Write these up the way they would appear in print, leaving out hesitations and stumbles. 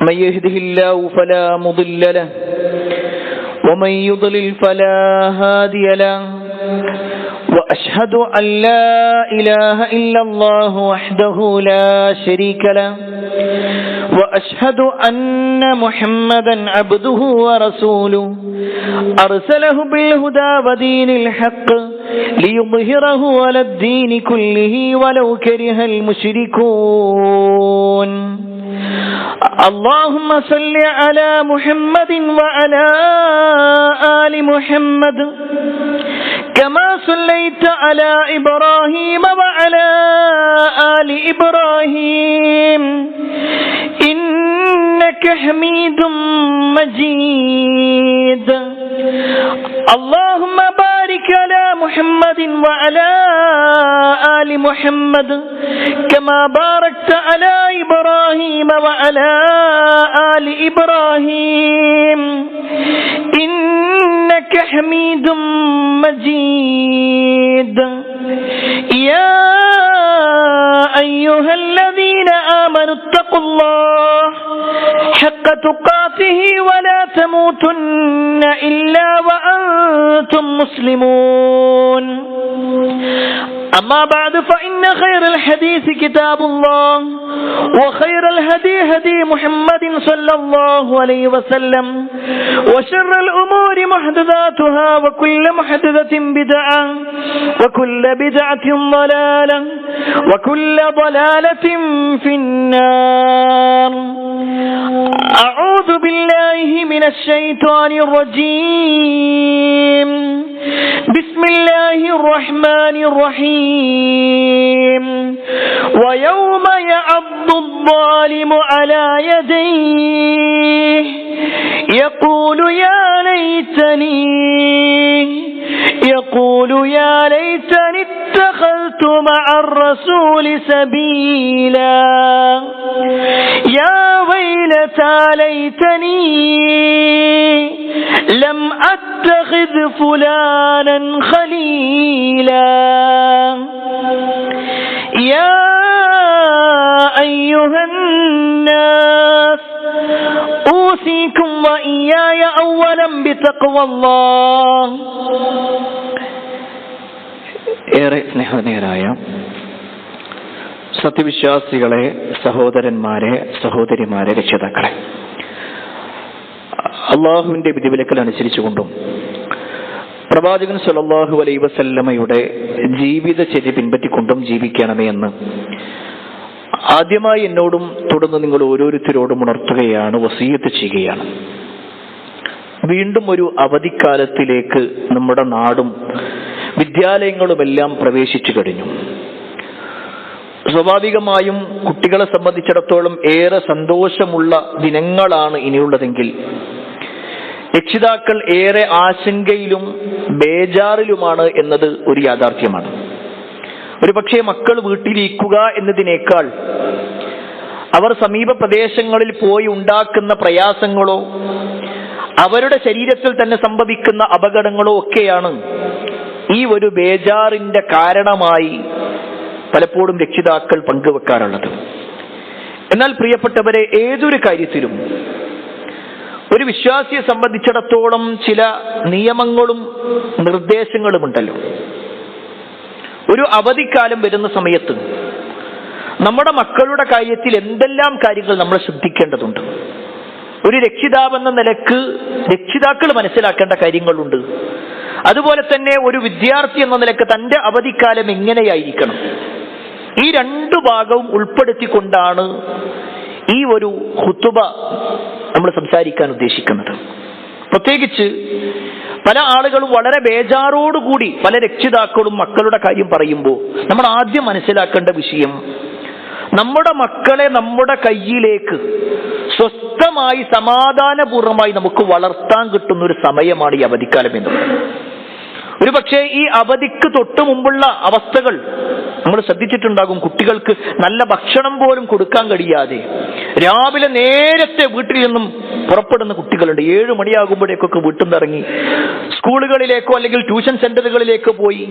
من يهده الله فلا مضل له ومن يضلل فلا هادي له وأشهد أن لا إله إلا الله وحده لا شريك له وأشهد أن محمدا عبده ورسوله أرسله بالهدى ودين الحق ليظهره على الدين كله ولو كره المشركون اللهم صل على محمد وعلى آل محمد كما صليت على إبراهيم وعلى آل إبراهيم إنك حميد مجيد اللهم بارك على محمد وعلى آل محمد كما باركت على إبراهيم وعلى آل إبراهيم إنك حميد مجيد يا أيها الذين آمنوا اتقوا الله حق تقاته ولا تموتن إلا وأنتم مسلمون أما بعد فإن خير الحديث كتاب الله وخير الهدي هدي محمد صلى الله عليه وسلم وشر الأمور محدثاتها وكل محدثة بدعة وكل بدعة ضلالة وكل ضلالة في النار أعوذ بالله من الشيطان الرجيم بسم الله الرحمن الرحيم ويوم يعض الظالم على يديه يقول يا ليتني اتخذت مع الرسول سبيلا يا ويلتى ليتني لم أتخذ فلانا خليلا يا أيها الناس أوصيكم وإياي أولا بتقوى الله. ഏറെ സ്നേഹനീയരായ സത്യവിശ്വാസികളെ, സഹോദരന്മാരെ, സഹോദരിമാരെ, രക്ഷിതാക്കളെ, അള്ളാഹുവിന്റെ വിധിവിലക്കൽ അനുസരിച്ചുകൊണ്ടും പ്രവാചകൻ സല്ലല്ലാഹു അലൈഹി വസല്ലമയുടെ ജീവിതചര്യ പിൻപറ്റിക്കൊണ്ടും ജീവിക്കണമേ എന്ന് ആദ്യമായി എന്നോടും തുടർന്ന് നിങ്ങൾ ഓരോരുത്തരോടും ഉണർത്തുകയാണ്, വസിയത്ത് ചെയ്യുകയാണ്. വീണ്ടും ഒരു അവധിക്കാലത്തിലേക്ക് നമ്മുടെ നാടും വിദ്യാലയങ്ങളുമെല്ലാം പ്രവേശിച്ചു കഴിഞ്ഞു. സ്വാഭാവികമായും കുട്ടികളെ സംബന്ധിച്ചിടത്തോളം ഏറെ സന്തോഷമുള്ള ദിനങ്ങളാണ് ഇനിയുള്ളതെങ്കിൽ രക്ഷിതാക്കൾ ഏറെ ആശങ്കയിലും ബേജാറിലുമാണ് എന്നത് ഒരു യാഥാർത്ഥ്യമാണ്. ഒരു പക്ഷേ മക്കൾ വീട്ടിലിരിക്കുക എന്നതിനേക്കാൾ അവർ സമീപ പ്രദേശങ്ങളിൽ പോയി ഉണ്ടാക്കുന്ന പ്രയാസങ്ങളോ അവരുടെ ശരീരത്തിൽ തന്നെ സംഭവിക്കുന്ന അപകടങ്ങളോ ഒക്കെയാണ് ഈ ഒരു ബേജാറിന്റെ കാരണമായി പലപ്പോഴും രക്ഷിതാക്കൾ പങ്കുവെക്കാറുള്ളത്. എന്നാൽ പ്രിയപ്പെട്ടവരെ, ഏതൊരു കാര്യത്തിലും ഒരു വിശ്വാസിയെ സംബന്ധിച്ചിടത്തോളം ചില നിയമങ്ങളും നിർദ്ദേശങ്ങളുമുണ്ടല്ലോ. ഒരു അവധിക്കാലം വരുന്ന സമയത്ത് നമ്മുടെ മക്കളുടെ കാര്യത്തിൽ എന്തെല്ലാം കാര്യങ്ങൾ നമ്മൾ ശ്രദ്ധിക്കേണ്ടതുണ്ട്. ഒരു രക്ഷിതാവെന്ന നിലക്ക് രക്ഷിതാക്കൾ മനസ്സിലാക്കേണ്ട കാര്യങ്ങളുണ്ട്. അതുപോലെ തന്നെ ഒരു വിദ്യാർത്ഥി എന്ന നിലക്ക് തന്റെ അവധിക്കാലം എങ്ങനെയായിരിക്കണം, ഈ രണ്ടു ഭാഗവും ഉൾപ്പെടുത്തിക്കൊണ്ടാണ് ഈ ഒരു ഖുതുബ നമ്മൾ സംസാരിക്കാൻ ഉദ്ദേശിക്കുന്നത്. പ്രത്യേകിച്ച് പല ആളുകളും വളരെ ബേജാറോടുകൂടി പല രക്ഷിതാക്കളും മക്കളുടെ കാര്യം പറയുമ്പോൾ നമ്മൾ ആദ്യം മനസ്സിലാക്കേണ്ട വിഷയം, നമ്മുടെ മക്കളെ നമ്മുടെ കയ്യിലേക്ക് സ്വസ്ഥമായി സമാധാനപൂർവമായി നമുക്ക് വളർത്താൻ കിട്ടുന്ന ഒരു സമയമാണ് ഈ അവധിക്കാലം എന്നുള്ളത്. ഒരു പക്ഷേ ഈ അവധിക്ക് തൊട്ട് മുമ്പുള്ള അവസ്ഥകൾ നമ്മൾ ശ്രദ്ധിച്ചിട്ടുണ്ടാകും. കുട്ടികൾക്ക് നല്ല ഭക്ഷണം പോലും കൊടുക്കാൻ കഴിയാതെ രാവിലെ നേരത്തെ വീട്ടിൽ നിന്നും പുറപ്പെടുന്ന കുട്ടികളുണ്ട്. 7 മണിയാകുമ്പോഴേക്കൊക്കെ വീട്ടിൽ നിന്ന് ഇറങ്ങി സ്കൂളുകളിലേക്കോ അല്ലെങ്കിൽ ട്യൂഷൻ സെന്ററുകളിലേക്ക് പോയി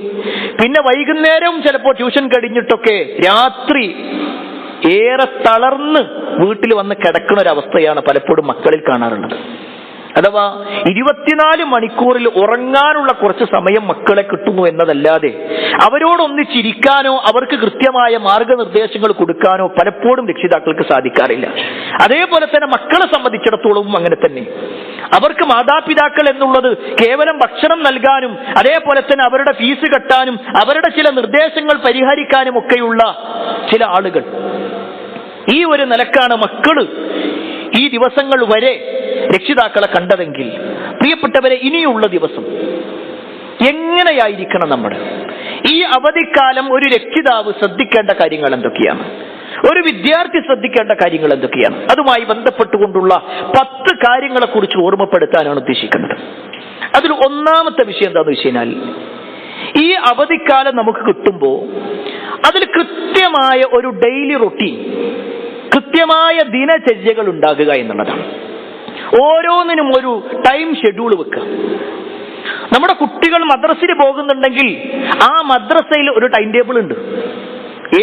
പിന്നെ വൈകുന്നേരവും ചിലപ്പോൾ ട്യൂഷൻ കഴിഞ്ഞിട്ടൊക്കെ രാത്രി ഏറെ തളർന്ന് വീട്ടിൽ വന്ന് കിടക്കുന്ന ഒരവസ്ഥയാണ് പലപ്പോഴും മക്കളിൽ കാണാറുള്ളത്. അഥവാ 24 മണിക്കൂറിൽ ഉറങ്ങാനുള്ള കുറച്ച് സമയം മക്കളെ കിട്ടുന്നു എന്നതല്ലാതെ അവരോടൊന്നിച്ചിരിക്കാനോ അവർക്ക് കൃത്യമായ മാർഗനിർദ്ദേശങ്ങൾ കൊടുക്കാനോ പലപ്പോഴും രക്ഷിതാക്കൾക്ക് സാധിക്കാറില്ല. അതേപോലെ തന്നെ മക്കളെ സംബന്ധിച്ചിടത്തോളവും അങ്ങനെ തന്നെ. അവർക്ക് മാതാപിതാക്കൾ എന്നുള്ളത് കേവലം ഭക്ഷണം നൽകാനും അതേപോലെ തന്നെ അവരുടെ ഫീസ് കെട്ടാനും അവരുടെ ചില നിർദ്ദേശങ്ങൾ പരിഹരിക്കാനും ഒക്കെയുള്ള ചില ആളുകൾ. ഈ ഒരു നിലക്കാണ് മക്കള് ഈ ദിവസങ്ങൾ വരെ രക്ഷിതാക്കളെ കണ്ടതെങ്കിൽ പ്രിയപ്പെട്ടവരെ, ഇനിയുള്ള ദിവസം എങ്ങനെയായിരിക്കണം നമ്മൾ? ഈ അവധിക്കാലം ഒരു രക്ഷിതാവ് ശ്രദ്ധിക്കേണ്ട കാര്യങ്ങൾ എന്തൊക്കെയാണ്? ഒരു വിദ്യാർത്ഥി ശ്രദ്ധിക്കേണ്ട കാര്യങ്ങൾ എന്തൊക്കെയാണ്? അതുമായി ബന്ധപ്പെട്ടുകൊണ്ടുള്ള 10 കാര്യങ്ങളെ കുറിച്ച് ഓർമ്മപ്പെടുത്താനാണ് ഉദ്ദേശിക്കുന്നത്. അതിൽ ഒന്നാമത്തെ വിഷയം എന്താണെന്ന് വെച്ച് കഴിഞ്ഞാൽ, ഈ അവധിക്കാലം നമുക്ക് കിട്ടുമ്പോൾ അതിൽ കൃത്യമായ ഒരു ഡെയിലി റൊട്ടീൻ, കൃത്യമായ ദിനചര്യകൾ ഉണ്ടാകുക എന്നുള്ളതാണ്. ഓരോന്നിനും ഒരു ടൈം ഷെഡ്യൂൾ വെക്കുക. നമ്മുടെ കുട്ടികൾ മദ്രസയിൽ പോകുന്നുണ്ടെങ്കിൽ ആ മദ്രസയിൽ ഒരു ടൈം ടേബിൾ ഉണ്ട്.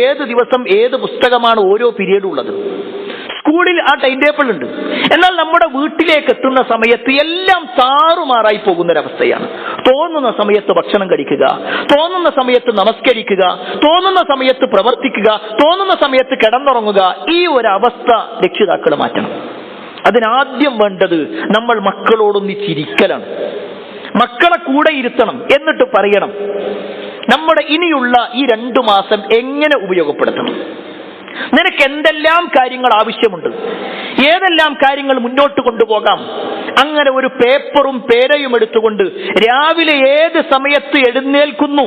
ഏത് ദിവസം ഏത് പുസ്തകമാണ് ഓരോ പീരീഡ് ഉള്ളത്. സ്കൂളിൽ ആ ടൈം ടേബിൾ ഉണ്ട്. എന്നാൽ നമ്മുടെ വീട്ടിലേക്ക് എത്തുന്ന സമയത്ത് എല്ലാം താറുമാറായി പോകുന്നൊരവസ്ഥയാണ്. തോന്നുന്ന സമയത്ത് ഭക്ഷണം കഴിക്കുക, തോന്നുന്ന സമയത്ത് നമസ്കരിക്കുക, തോന്നുന്ന സമയത്ത് പ്രവർത്തിക്കുക, തോന്നുന്ന സമയത്ത് കിടന്നുറങ്ങുക. ഈ ഒരവസ്ഥ രക്ഷിതാക്കൾ മാറ്റണം. അതിനാദ്യം വേണ്ടത് നമ്മൾ മക്കളോടൊന്നിച്ചിരിക്കലാണ്. മക്കളെ കൂടെ ഇരുത്തണം. എന്നിട്ട് പറയണം, നമ്മുടെ ഇനിയുള്ള ഈ 2 മാസം എങ്ങനെ ഉപയോഗപ്പെടുത്തണം, നിനക്ക് എന്തെല്ലാം കാര്യങ്ങൾ ആവശ്യമുണ്ട്, ഏതെല്ലാം കാര്യങ്ങൾ മുന്നോട്ട് കൊണ്ടുപോകാം. അങ്ങനെ ഒരു പേപ്പറും പേനയും എടുത്തുകൊണ്ട് രാവിലെ ഏത് സമയത്ത് എഴുന്നേൽക്കുന്നു,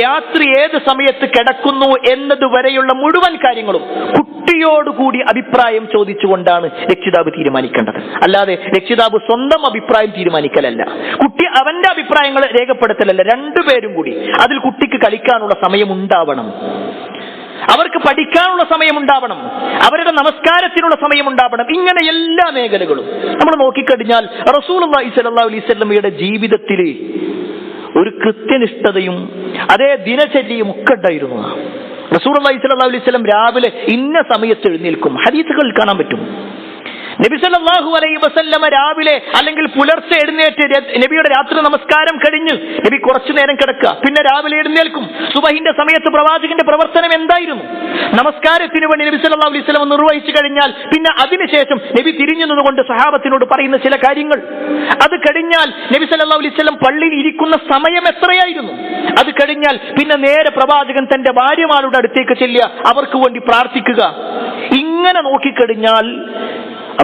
രാത്രി ഏത് സമയത്ത് കിടക്കുന്നു എന്നതുവരെയുള്ള മുഴുവൻ കാര്യങ്ങളും കുട്ടിയോടുകൂടി അഭിപ്രായം ചോദിച്ചുകൊണ്ടാണ് രക്ഷിതാവ് തീരുമാനിക്കേണ്ടത്. അല്ലാതെ രക്ഷിതാവ് സ്വന്തം അഭിപ്രായം തീരുമാനിക്കലല്ല, കുട്ടി അവന്റെ അഭിപ്രായങ്ങൾ രേഖപ്പെടുത്തലല്ല. രണ്ടുപേരും കൂടി. അതിൽ കുട്ടിക്ക് കളിക്കാനുള്ള സമയം ഉണ്ടാവണം, അവർക്ക് പഠിക്കാനുള്ള സമയമുണ്ടാവണം, അവരുടെ നമസ്കാരത്തിനുള്ള സമയമുണ്ടാവണം. ഇങ്ങനെ എല്ലാ മേഖലകളും നമ്മൾ നോക്കിക്കഴിഞ്ഞാൽ റസൂലുള്ളാഹി സ്വല്ലല്ലാഹു അലൈഹി വസല്ലമയുടെ ജീവിതത്തിൽ ഒരു കൃത്യനിഷ്ഠതയും അതേ ദിനചര്യയും ഒക്കെ ഉണ്ടായിരുന്നു. റസൂലുള്ളാഹി സ്വല്ലല്ലാഹു അലൈഹി വസല്ലം രാവിലെ ഇന്ന സമയത്ത് എഴുന്നേൽക്കും. ഹദീസുകളിൽ കാണാൻ പറ്റും. നബി സല്ലല്ലാഹു അലൈഹി വസല്ലമ രാവിലെ അല്ലെങ്കിൽ പുലർച്ചെ എഴുന്നേറ്റ് നബിയുടെ രാത്രി നമസ്കാരം കഴിഞ്ഞ് നബി കുറച്ചു നേരം കിടക്കുക, പിന്നെ രാവിലെ എഴുന്നേൽക്കും. സുബഹിന്റെ സമയത്ത് പ്രവാചകന്റെ പ്രവർത്തനം എന്തായിരുന്നു? നമസ്കാരത്തിന് വേണ്ടി നബി സല്ലല്ലാഹു അലൈഹി വസല്ലം നിർവഹിച്ചു കഴിഞ്ഞാൽ പിന്നെ അതിനുശേഷം നബി തിരിഞ്ഞു നിന്നുകൊണ്ട് സഹാബത്തിനോട് പറയുന്ന ചില കാര്യങ്ങൾ. അത് കഴിഞ്ഞാൽ നബി സല്ലല്ലാഹു അലൈഹി വസല്ലം പള്ളിയിൽ ഇരിക്കുന്ന സമയം എത്രയായിരുന്നു? അത് കഴിഞ്ഞാൽ പിന്നെ നേരെ പ്രവാചകൻ തന്റെ ഭാര്യമാരുടെ അടുത്തേക്ക് ചെല്ലുക, അവർക്ക് വേണ്ടി പ്രാർത്ഥിക്കുക. ഇങ്ങനെ നോക്കിക്കഴിഞ്ഞാൽ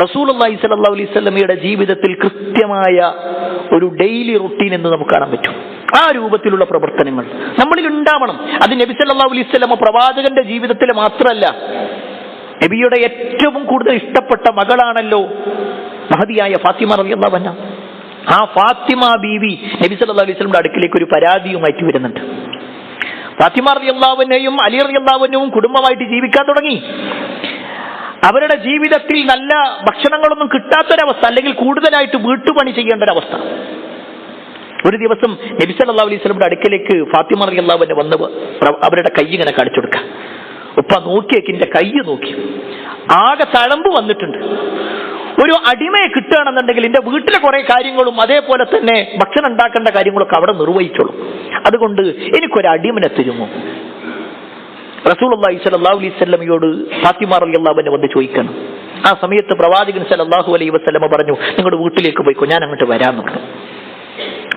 റസൂലുള്ളാഹി സ്വല്ലല്ലാഹു അലൈഹി വസല്ലമയുടെ ജീവിതത്തിൽ കൃത്യമായ ഒരു ഡെയിലി റുട്ടീൻ എന്ന് നമുക്ക് കാണാൻ പറ്റും. ആ രൂപത്തിലുള്ള പ്രവർത്തനങ്ങൾ നമ്മളിൽ ഉണ്ടാവണം. അത് നബി സല്ലല്ലാഹു അലൈഹി വസല്ലമ പ്രവാചകന്റെ ജീവിതത്തിൽ മാത്രമല്ല, നബിയുടെ ഏറ്റവും കൂടുതൽ ഇഷ്ടപ്പെട്ട മകളാണല്ലോ മഹദിയായ ഫാത്തിമ റളിയല്ലാഹു അൻഹ. ആ ഫാത്തിമ ബീവി നബി സല്ലല്ലാഹു അലൈഹി വസല്ലമയുടെ അടുക്കിലേക്ക് ഒരു പരാതിയുമായിട്ട് വരുന്നുണ്ട്. ഫാത്തിമ റളിയല്ലാഹു അൻഹയും അലി റളിയല്ലാഹു അൻഹുവും കുടുംബമായിട്ട് ജീവിക്കാൻ തുടങ്ങി. അവരുടെ ജീവിതത്തിൽ നല്ല ഭക്ഷണങ്ങളൊന്നും കിട്ടാത്തൊരവസ്ഥ, അല്ലെങ്കിൽ കൂടുതലായിട്ട് വീട്ടുപണി ചെയ്യേണ്ട ഒരവസ്ഥ. ഒരു ദിവസം നബി സല്ലല്ലാഹു അലൈഹി വസല്ലമയുടെ അടുക്കലേക്ക് ഫാത്തിമ റളിയല്ലാഹു അൻഹ വന്ന് അവരുടെ കൈ ഇങ്ങനെ കാണിച്ചു കൊടുക്കുക. ഉപ്പ നോക്കിയേക്ക്, എന്റെ കൈ നോക്കി, ആകെ തഴമ്പ് വന്നിട്ടുണ്ട്. ഒരു അടിമയെ കിട്ടുകയാണെന്നുണ്ടെങ്കിൽ എന്റെ വീട്ടിലെ കുറെ കാര്യങ്ങളും അതേപോലെ തന്നെ ഭക്ഷണം ഉണ്ടാക്കേണ്ട കാര്യങ്ങളൊക്കെ അവിടെ നിർവഹിച്ചോളൂ. അതുകൊണ്ട് എനിക്കൊരു അടിമനെ തരുമോ? റസൂലുള്ളാഹി സ്വല്ലല്ലാഹു അലൈഹി വസല്ലമയോട് ഫാത്തിമ റളിയല്ലാഹു അൻഹ വന്ന് ചോദിക്കണം. ആ സമയത്ത് പ്രവാചകൻ സ്വല്ലല്ലാഹു അലൈഹി വസല്ലമ പറഞ്ഞു, നിങ്ങളുടെ വീട്ടിലേക്ക് പോയിക്കോ, ഞാൻ അങ്ങോട്ട് വരാമെന്ന്.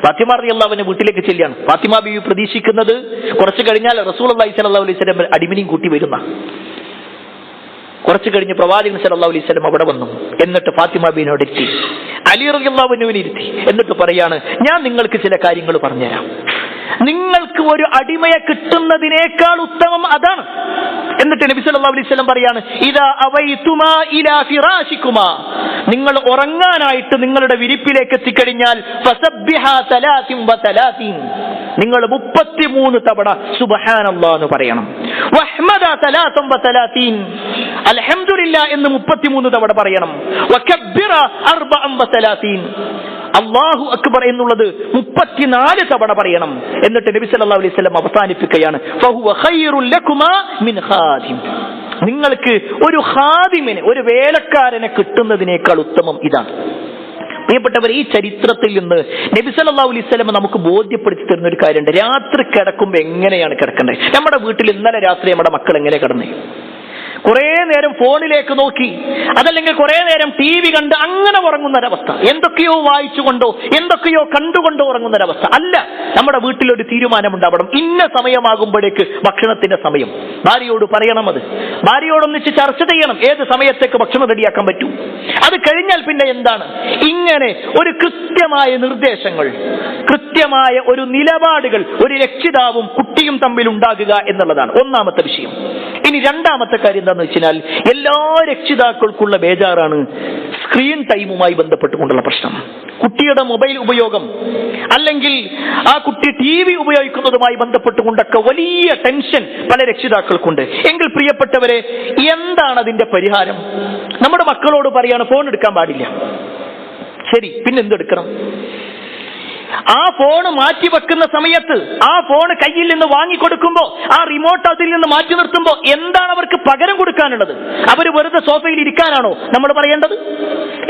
ഫാത്തിമ റളിയല്ലാഹു അൻഹ വീട്ടിലേക്ക് ചെല്ലുകയാണ്. ഫാത്തിമ ബീവി പ്രതീക്ഷിക്കുന്നത് കുറച്ച് കഴിഞ്ഞാൽ റസൂലുള്ളാഹി സ്വല്ലല്ലാഹു അലൈഹി വസല്ലം അടിമനെയും കൂട്ടി വരുന്ന. കുറച്ച് കഴിഞ്ഞ് പ്രവാചകൻ സ്വല്ലല്ലാഹു അലൈഹി വസല്ലം അവിടെ വന്നു. എന്നിട്ട് ഫാത്തിമ ബീവിനോട് ഇരുത്തി, അലി റളിയല്ലാഹു അൻഹുവിനെ ഇരുത്തി. എന്നിട്ട് പറയാണ്, ഞാൻ നിങ്ങൾക്ക് ചില കാര്യങ്ങൾ പറഞ്ഞുതരാം. നിങ്ങൾക്ക് ഒരു അടിമയെ കിട്ടുന്നതിനേക്കാൾ ഉത്തമം അതാണ്. എന്നിട്ട് നബി സല്ലല്ലാഹു അലൈഹി വസല്ലം പറയാണ്, ഇദാ അവൈതുമാ ഇലാ ഫിറാശികുമാ, നിങ്ങൾ ഉറങ്ങാനായിട്ട് നിങ്ങളുടെ വിരിപ്പിലേക്ക് എത്തിക്കഴിഞ്ഞാൽ ഫസബ്ബിഹാ 33, നിങ്ങൾ 33 തവണ സുബ്ഹാനല്ലാഹ് എന്ന് പറയണം. വഹ്മദാ 33, അൽഹംദുലില്ലാഹ് എന്ന് 33 തവണ പറയണം. വകബ്ബിറ 34, അല്ലാഹു അക്ബർ എന്നുള്ളത് 34 തവണ പറയണം. എന്നിട്ട് നബി സല്ലല്ലാഹു അലൈഹി വസല്ലം അവസാനിപ്പിക്കുകയാണ്, ഫഹുവ ഖൈറുൽ ലകുമാ മിൻ ഖാദിം, നിങ്ങൾക്ക് ഒരു ഖാദിമിനെ, ഒരു വേലക്കാരനെ കിട്ടുന്നതിനേക്കാൾ ഉത്തമം ഇതാണ്. പ്രിയപ്പെട്ടവർ, ഈ ചരിത്രത്തിൽ നിന്ന് നബി സല്ലല്ലാഹു അലൈഹി വസല്ലം നമുക്ക് ബോധ്യപ്പെടുത്തി തരുന്ന ഒരു കാര്യമുണ്ട്. രാത്രി കിടക്കുമ്പോൾ എങ്ങനെയാണ് കിടക്കേണ്ടത്? നമ്മുടെ വീട്ടിൽ ഇന്നലെ രാത്രി നമ്മുടെ മക്കൾ എങ്ങനെ കിടന്നേ? കുറെ നേരം ഫോണിലേക്ക് നോക്കി, അതല്ലെങ്കിൽ കുറെ നേരം TV കണ്ട് അങ്ങനെ ഉറങ്ങുന്നൊരവസ്ഥ, എന്തൊക്കെയോ വായിച്ചുകൊണ്ടോ എന്തൊക്കെയോ കണ്ടുകൊണ്ടോ ഉറങ്ങുന്നൊരവസ്ഥ അല്ല. നമ്മുടെ വീട്ടിലൊരു തീരുമാനമുണ്ടാവണം. ഇന്ന സമയമാകുമ്പോഴേക്ക് ഭക്ഷണത്തിന്റെ സമയം. ഭാര്യയോട് പറയണം, അത് ഭാര്യയോടൊന്നിച്ച് ചർച്ച ചെയ്യണം, ഏത് സമയത്തേക്ക് ഭക്ഷണം റെഡിയാക്കാൻ പറ്റും. അത് കഴിഞ്ഞാൽ പിന്നെ എന്താണ്, ഇങ്ങനെ ഒരു കൃത്യമായ നിർദ്ദേശങ്ങൾ, കൃത്യമായ ഒരു നിലപാടുകൾ ഒരു രക്ഷിതാവും കുട്ടിയും തമ്മിൽ ഉണ്ടാകുക എന്നുള്ളതാണ് ഒന്നാമത്തെ വിഷയം. ഇനി രണ്ടാമത്തെ കാര്യം എന്താണെന്ന് വെച്ചാൽ, എല്ലാ രക്ഷിതാക്കൾക്കുള്ള ബേജാറാണ് സ്ക്രീൻ ടൈമുമായി ബന്ധപ്പെട്ടുകൊണ്ടുള്ള പ്രശ്നം. കുട്ടിയുടെ മൊബൈൽ ഉപയോഗം അല്ലെങ്കിൽ ആ കുട്ടി TV ഉപയോഗിക്കുന്നതുമായി ബന്ധപ്പെട്ടുകൊണ്ടൊക്കെ വലിയ ടെൻഷൻ പല രക്ഷിതാക്കൾക്കുണ്ട്. എങ്കിൽ പ്രിയപ്പെട്ടവരെ, എന്താണ് അതിന്റെ പരിഹാരം? നമ്മുടെ മക്കളോട് പറയാണ് ഫോൺ എടുക്കാൻ പാടില്ല. ശരി, പിന്നെന്തെടുക്കണം? ആ ഫോണ് മാറ്റി വെക്കുന്ന സമയത്ത്, ആ ഫോൺ കയ്യിൽ നിന്ന് വാങ്ങിക്കൊടുക്കുമ്പോ, ആ റിമോട്ട് അതിൽ നിന്ന് മാറ്റി നിർത്തുമ്പോ എന്താണ് അവർക്ക് പകരം കൊടുക്കാനുള്ളത്? അവർ വെറുതെ സോഫയിൽ ഇരിക്കാനാണോ നമ്മൾ പറയേണ്ടത്?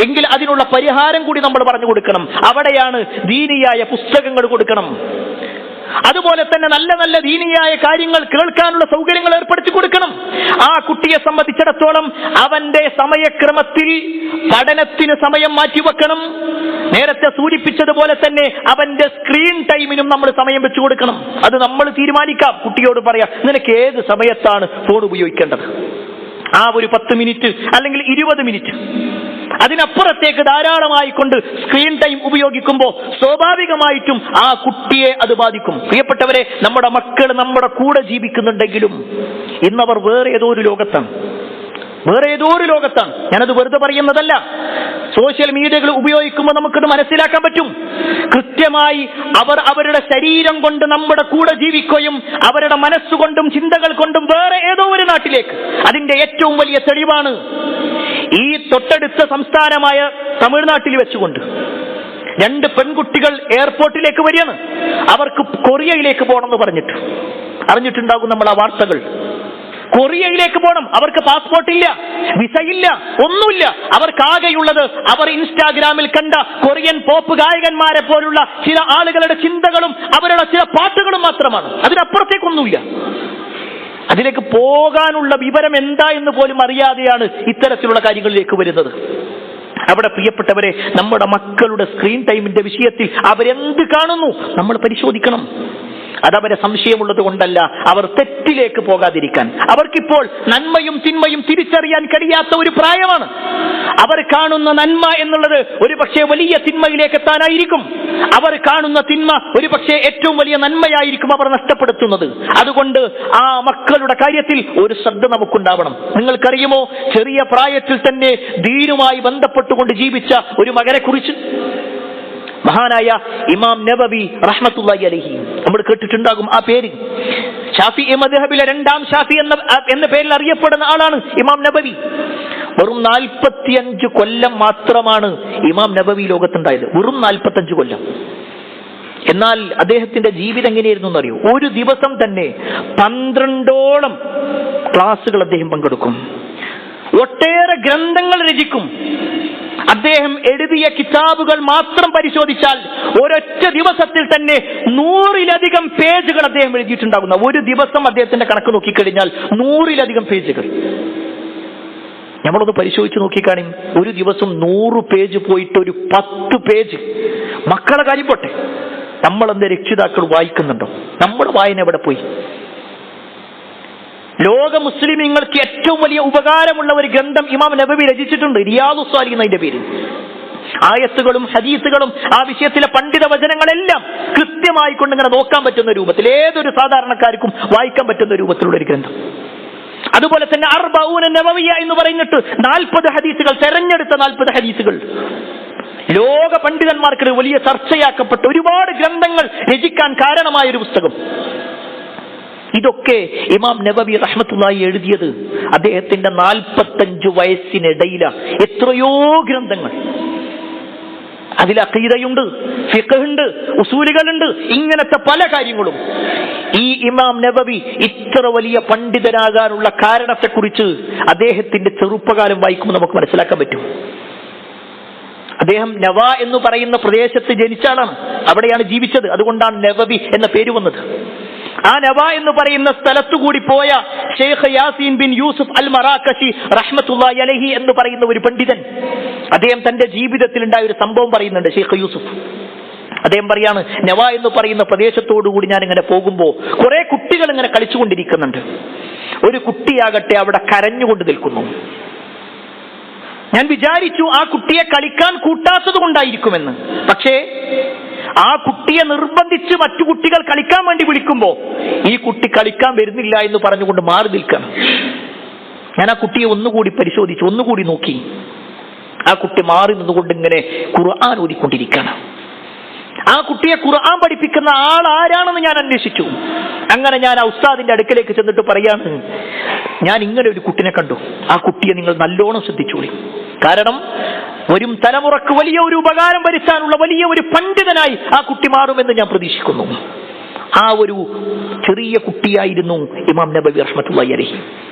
എങ്കിൽ അതിനുള്ള പരിഹാരം കൂടി നമ്മൾ പറഞ്ഞു കൊടുക്കണം. അവിടെയാണ് ദീനിയായ പുസ്തകങ്ങൾ കൊടുക്കണം. അതുപോലെ തന്നെ നല്ല നല്ല ദീനിയായ കാര്യങ്ങൾ കേൾക്കാനുള്ള സൗകര്യങ്ങൾ ഏർപ്പെടുത്തി കൊടുക്കണം. ആ കുട്ടിയെ സംബന്ധിച്ചിടത്തോളം അവന്റെ സമയക്രമത്തിൽ പഠനത്തിന് സമയം മാറ്റിവെക്കണം. നേരത്തെ സൂചിപ്പിച്ചതുപോലെ തന്നെ അവന്റെ സ്ക്രീൻ ടൈമിനും നമ്മൾ സമയം വെച്ചു കൊടുക്കണം. അത് നമ്മൾ തീരുമാനിക്കാം. കുട്ടിയോട് പറയാം, നിനക്ക് ഏത് സമയത്താണ് ഫോൺ ഉപയോഗിക്കേണ്ടത്? ആ ഒരു 10 മിനിറ്റ് അല്ലെങ്കിൽ 20 മിനിറ്റ്, അതിനപ്പുറത്തേക്ക് ധാരാളമായി കൊണ്ട് സ്ക്രീൻ ടൈം ഉപയോഗിക്കുമ്പോൾ സ്വാഭാവികമായിട്ടും ആ കുട്ടിയെ അത് ബാധിക്കും. പ്രിയപ്പെട്ടവരെ, നമ്മുടെ മക്കൾ നമ്മുടെ കൂടെ ജീവിക്കുന്നുണ്ടെങ്കിലും ഇന്നവർ വേറെ ഏതോ ഒരു ലോകത്താണ്. ഞാനത് വെറുതെ പറയുന്നതല്ല. സോഷ്യൽ മീഡിയകൾ ഉപയോഗിക്കുമ്പോൾ നമുക്കത് മനസ്സിലാക്കാൻ പറ്റും. കൃത്യമായി അവർ അവരുടെ ശരീരം കൊണ്ട് നമ്മുടെ കൂടെ ജീവിക്കുകയും അവരുടെ മനസ്സുകൊണ്ടും ചിന്തകൾ കൊണ്ടും വേറെ ഏതോ ഒരു നാട്ടിലേക്ക്. അതിന്റെ ഏറ്റവും വലിയ തെളിവാണ് ഈ തൊട്ടടുത്ത സംസ്ഥാനമായ തമിഴ്നാട്ടിൽ വെച്ചുകൊണ്ട് 2 പെൺകുട്ടികൾ എയർപോർട്ടിലേക്ക് വരികയാണ്. അവർക്ക് കൊറിയയിലേക്ക് പോകണമെന്ന് പറഞ്ഞിട്ട്. അറിഞ്ഞിട്ടുണ്ടാകും നമ്മൾ ആ വാർത്തകൾ. കൊറിയയിലേക്ക് പോകണം. അവർക്ക് പാസ്പോർട്ട് ഇല്ല, വിസ ഇല്ല, ഒന്നുമില്ല. അവർക്കാകെയുള്ളത് അവർ ഇൻസ്റ്റാഗ്രാമിൽ കണ്ട കൊറിയൻ പോപ്പ് ഗായകന്മാരെ പോലുള്ള ചില ആളുകളുടെ ചിന്തകളും അവരുടെ ചില പാട്ടുകളും മാത്രമാണ്. അതിനപ്പുറത്തേക്കൊന്നുമില്ല. അതിലേക്ക് പോകാനുള്ള വിവരം എന്താ എന്ന് പോലും അറിയാതെയാണ് ഇത്തരത്തിലുള്ള കാര്യങ്ങളിലേക്ക് വരുന്നത്. അവിടെ പ്രിയപ്പെട്ടവരെ, നമ്മുടെ മക്കളുടെ സ്ക്രീൻ ടൈമിന്റെ വിഷയത്തിൽ അവരെന്ത് കാണുന്നു നമ്മൾ പരിശോധിക്കണം. അതവരെ സംശയമുള്ളത് കൊണ്ടല്ല, അവർ തെറ്റിലേക്ക് പോകാതിരിക്കാൻ. അവർക്കിപ്പോൾ നന്മയും തിന്മയും തിരിച്ചറിയാൻ കഴിയാത്ത ഒരു പ്രായമാണ്. അവർ കാണുന്ന നന്മ എന്നുള്ളത് ഒരു പക്ഷേ വലിയ തിന്മയിലേക്ക് എത്താനായിരിക്കും. അവർ കാണുന്ന തിന്മ ഒരു പക്ഷേ ഏറ്റവും വലിയ നന്മയായിരിക്കും അവർ നഷ്ടപ്പെടുത്തുന്നത്. അതുകൊണ്ട് ആ മക്കളുടെ കാര്യത്തിൽ ഒരു ശ്രദ്ധ നമുക്കുണ്ടാവണം. നിങ്ങൾക്കറിയുമോ, ചെറിയ പ്രായത്തിൽ തന്നെ ദീനുമായി ബന്ധപ്പെട്ടുകൊണ്ട് ജീവിച്ച ഒരു മകനെ കുറിച്ച് മഹാനായ ഇമാം നബവി റഹ്മത്തുള്ളാഹി അലൈഹി, നമ്മൾ കേട്ടിട്ടുണ്ടാകും ആ പേര്. ഷാഫിഈ മദ്ഹബിലെ 2ാം ഷാഫി എന്ന പേരിൽ അറിയപ്പെടുന്ന ആളാണ് ഇമാം നബവി. വെറും 45 കൊല്ലം മാത്രമാണ് ഇമാം നബവി ലോകത്തുണ്ടായത്. വെറും 45 കൊല്ലം. എന്നാൽ അദ്ദേഹത്തിന്റെ ജീവിതം എങ്ങനെയായിരുന്നു എന്നറിയോ? ഒരു ദിവസം തന്നെ 12ഓളം ക്ലാസുകൾ അദ്ദേഹം പങ്കെടുക്കും. ഒട്ടേറെ ഗ്രന്ഥങ്ങൾ രചിക്കും. അദ്ദേഹം എഴുതിയ കിതാബുകൾ മാത്രം പരിശോധിച്ചാൽ ഒരൊറ്റ ദിവസത്തിൽ തന്നെ 100-ലധികം പേജുകൾ അദ്ദേഹം എഴുതിയിട്ടുണ്ടാകുന്ന. ഒരു ദിവസം അദ്ദേഹത്തിന്റെ കണക്ക് നോക്കിക്കഴിഞ്ഞാൽ 100-ലധികം പേജുകൾ. നമ്മളൊന്ന് പരിശോധിച്ച് നോക്കിക്കാണി. ഒരു ദിവസം 100 പേജ് പോയിട്ട് ഒരു 10 പേജ് മക്കളെ കാര്യം പോട്ടെ, നമ്മളെന്ത് രക്ഷിതാക്കൾ വായിക്കുന്നുണ്ടോ? നമ്മുടെ വായന എവിടെ പോയി? ലോക മുസ്ലിമീങ്ങൾക്ക് ഏറ്റവും വലിയ ഉപകാരമുള്ള ഒരു ഗ്രന്ഥം ഇമാം നബവി രചിച്ചിട്ടുണ്ട്, റിയാദുസ് സാലിഹീൻ എന്നതിന്റെ പേരിൽ. ആയത്തുകളും ഹദീസുകളും ആ വിഷയത്തിലെ പണ്ഡിത വചനങ്ങളെല്ലാം കൃത്യമായി കൊണ്ട് ഇങ്ങനെ നോക്കാൻ പറ്റുന്ന രൂപത്തിൽ, ഏതൊരു സാധാരണക്കാർക്കും വായിക്കാൻ പറ്റുന്ന രൂപത്തിലുള്ള ഒരു ഗ്രന്ഥം. അതുപോലെ തന്നെ അർബഊന നബവിയ എന്ന് പറയുന്നിട്ട് 40 ഹദീസുകൾ, തെരഞ്ഞെടുത്ത 40 ഹദീസുകൾ ലോക പണ്ഡിതന്മാർക്ക് വലിയ ചർച്ചയാക്കപ്പെട്ട ഒരുപാട് ഗ്രന്ഥങ്ങൾ രചിക്കാൻ കാരണമായ ഒരു പുസ്തകം. ഇതൊക്കെ ഇമാം നബവി റഹ്മത്തുള്ളാഹി എഴുതിയത് അദ്ദേഹത്തിന്റെ 45 വയസ്സിനിടയിലാണ്. എത്രയോ ഗ്രന്ഥങ്ങൾ. അതിൽ അഖീദയുണ്ട്, ഫിഖ്ഹുണ്ട്, ഉസൂലുകളുണ്ട്, ഇങ്ങനത്തെ പല കാര്യങ്ങളും. ഈ ഇമാം നബവി ഇത്ര ഇത്ര വലിയ പണ്ഡിതനാകാനുള്ള കാരണത്തെക്കുറിച്ച് അദ്ദേഹത്തിന്റെ ചെറുപ്പകാലം വായിക്കുമ്പോൾ നമുക്ക് മനസ്സിലാക്കാൻ പറ്റും. അദ്ദേഹം നവ എന്ന് പറയുന്ന പ്രദേശത്ത് ജനിച്ച ആളാണ്, അവിടെയാണ് ജീവിച്ചത്. അതുകൊണ്ടാണ് നവവി എന്ന പേര് വന്നത്. ആ നവ എന്ന് പറയുന്ന സ്ഥലത്തുകൂടി പോയ ഷെയ്ഖ് യാസീൻ ബിൻ യൂസുഫ് അൽ മറാക്കശി റഹ്മത്തുള്ളാഹി അലൈഹി എന്ന് പറയുന്ന ഒരു പണ്ഡിതൻ, അദ്ദേഹം തന്റെ ജീവിതത്തിൽ ഉണ്ടായ ഒരു സംഭവം പറയുന്നുണ്ട്. ഷെയ്ഖ് യൂസുഫ് അദ്ദേഹം പറയാണ്, നവ എന്ന് പറയുന്ന പ്രദേശത്തോടുകൂടി ഞാൻ ഇങ്ങനെ പോകുമ്പോൾ കുറെ കുട്ടികൾ ഇങ്ങനെ കളിച്ചുകൊണ്ടിരിക്കുന്നുണ്ട്. ഒരു കുട്ടിയാകട്ടെ അവിടെ കരഞ്ഞുകൊണ്ട് നിൽക്കുന്നു. ഞാൻ വിചാരിച്ചു ആ കുട്ടിയെ കളിക്കാൻ കൂട്ടാത്തത് കൊണ്ടായിരിക്കുമെന്ന്. പക്ഷേ ആ കുട്ടിയെ നിർബന്ധിച്ച് മറ്റു കുട്ടികൾ കളിക്കാൻ വേണ്ടി വിളിക്കുമ്പോ ഈ കുട്ടി കളിക്കാൻ വരുന്നില്ല എന്ന് പറഞ്ഞുകൊണ്ട് മാറി നിൽക്കണം. ഞാൻ ആ കുട്ടിയെ ഒന്നുകൂടി പരിശോധിച്ചു, ഒന്നുകൂടി നോക്കി. ആ കുട്ടി മാറി നിന്നുകൊണ്ട് ഇങ്ങനെ ഖുർആൻ ഓതിക്കൊണ്ടിരിക്കണം. ആ കുട്ടിയെ ഖുർആൻ പഠിപ്പിക്കുന്ന ആൾ ആരാണെന്ന് ഞാൻ അന്വേഷിച്ചു. അങ്ങനെ ഞാൻ ആ ഉസ്താദിന്റെ അടുക്കലേക്ക് ചെന്നിട്ട് പറയാണ്, ഞാൻ ഇങ്ങനെ ഒരു കുട്ടിനെ കണ്ടു. ആ കുട്ടിയെ നിങ്ങൾ നല്ലോണം ശ്രദ്ധിച്ചോളി. കാരണം വരും തലമുറക്ക് വലിയ ഒരു ഉപകാരം വരുത്താനുള്ള വലിയ ഒരു പണ്ഡിതനായി ആ കുട്ടി മാറുമെന്ന് ഞാൻ പ്രതീക്ഷിക്കുന്നു. ആ ഒരു ചെറിയ കുട്ടിയായിരുന്നു ഇമാം നബവി റഹ്മത്തുള്ളാഹി അലൈഹി.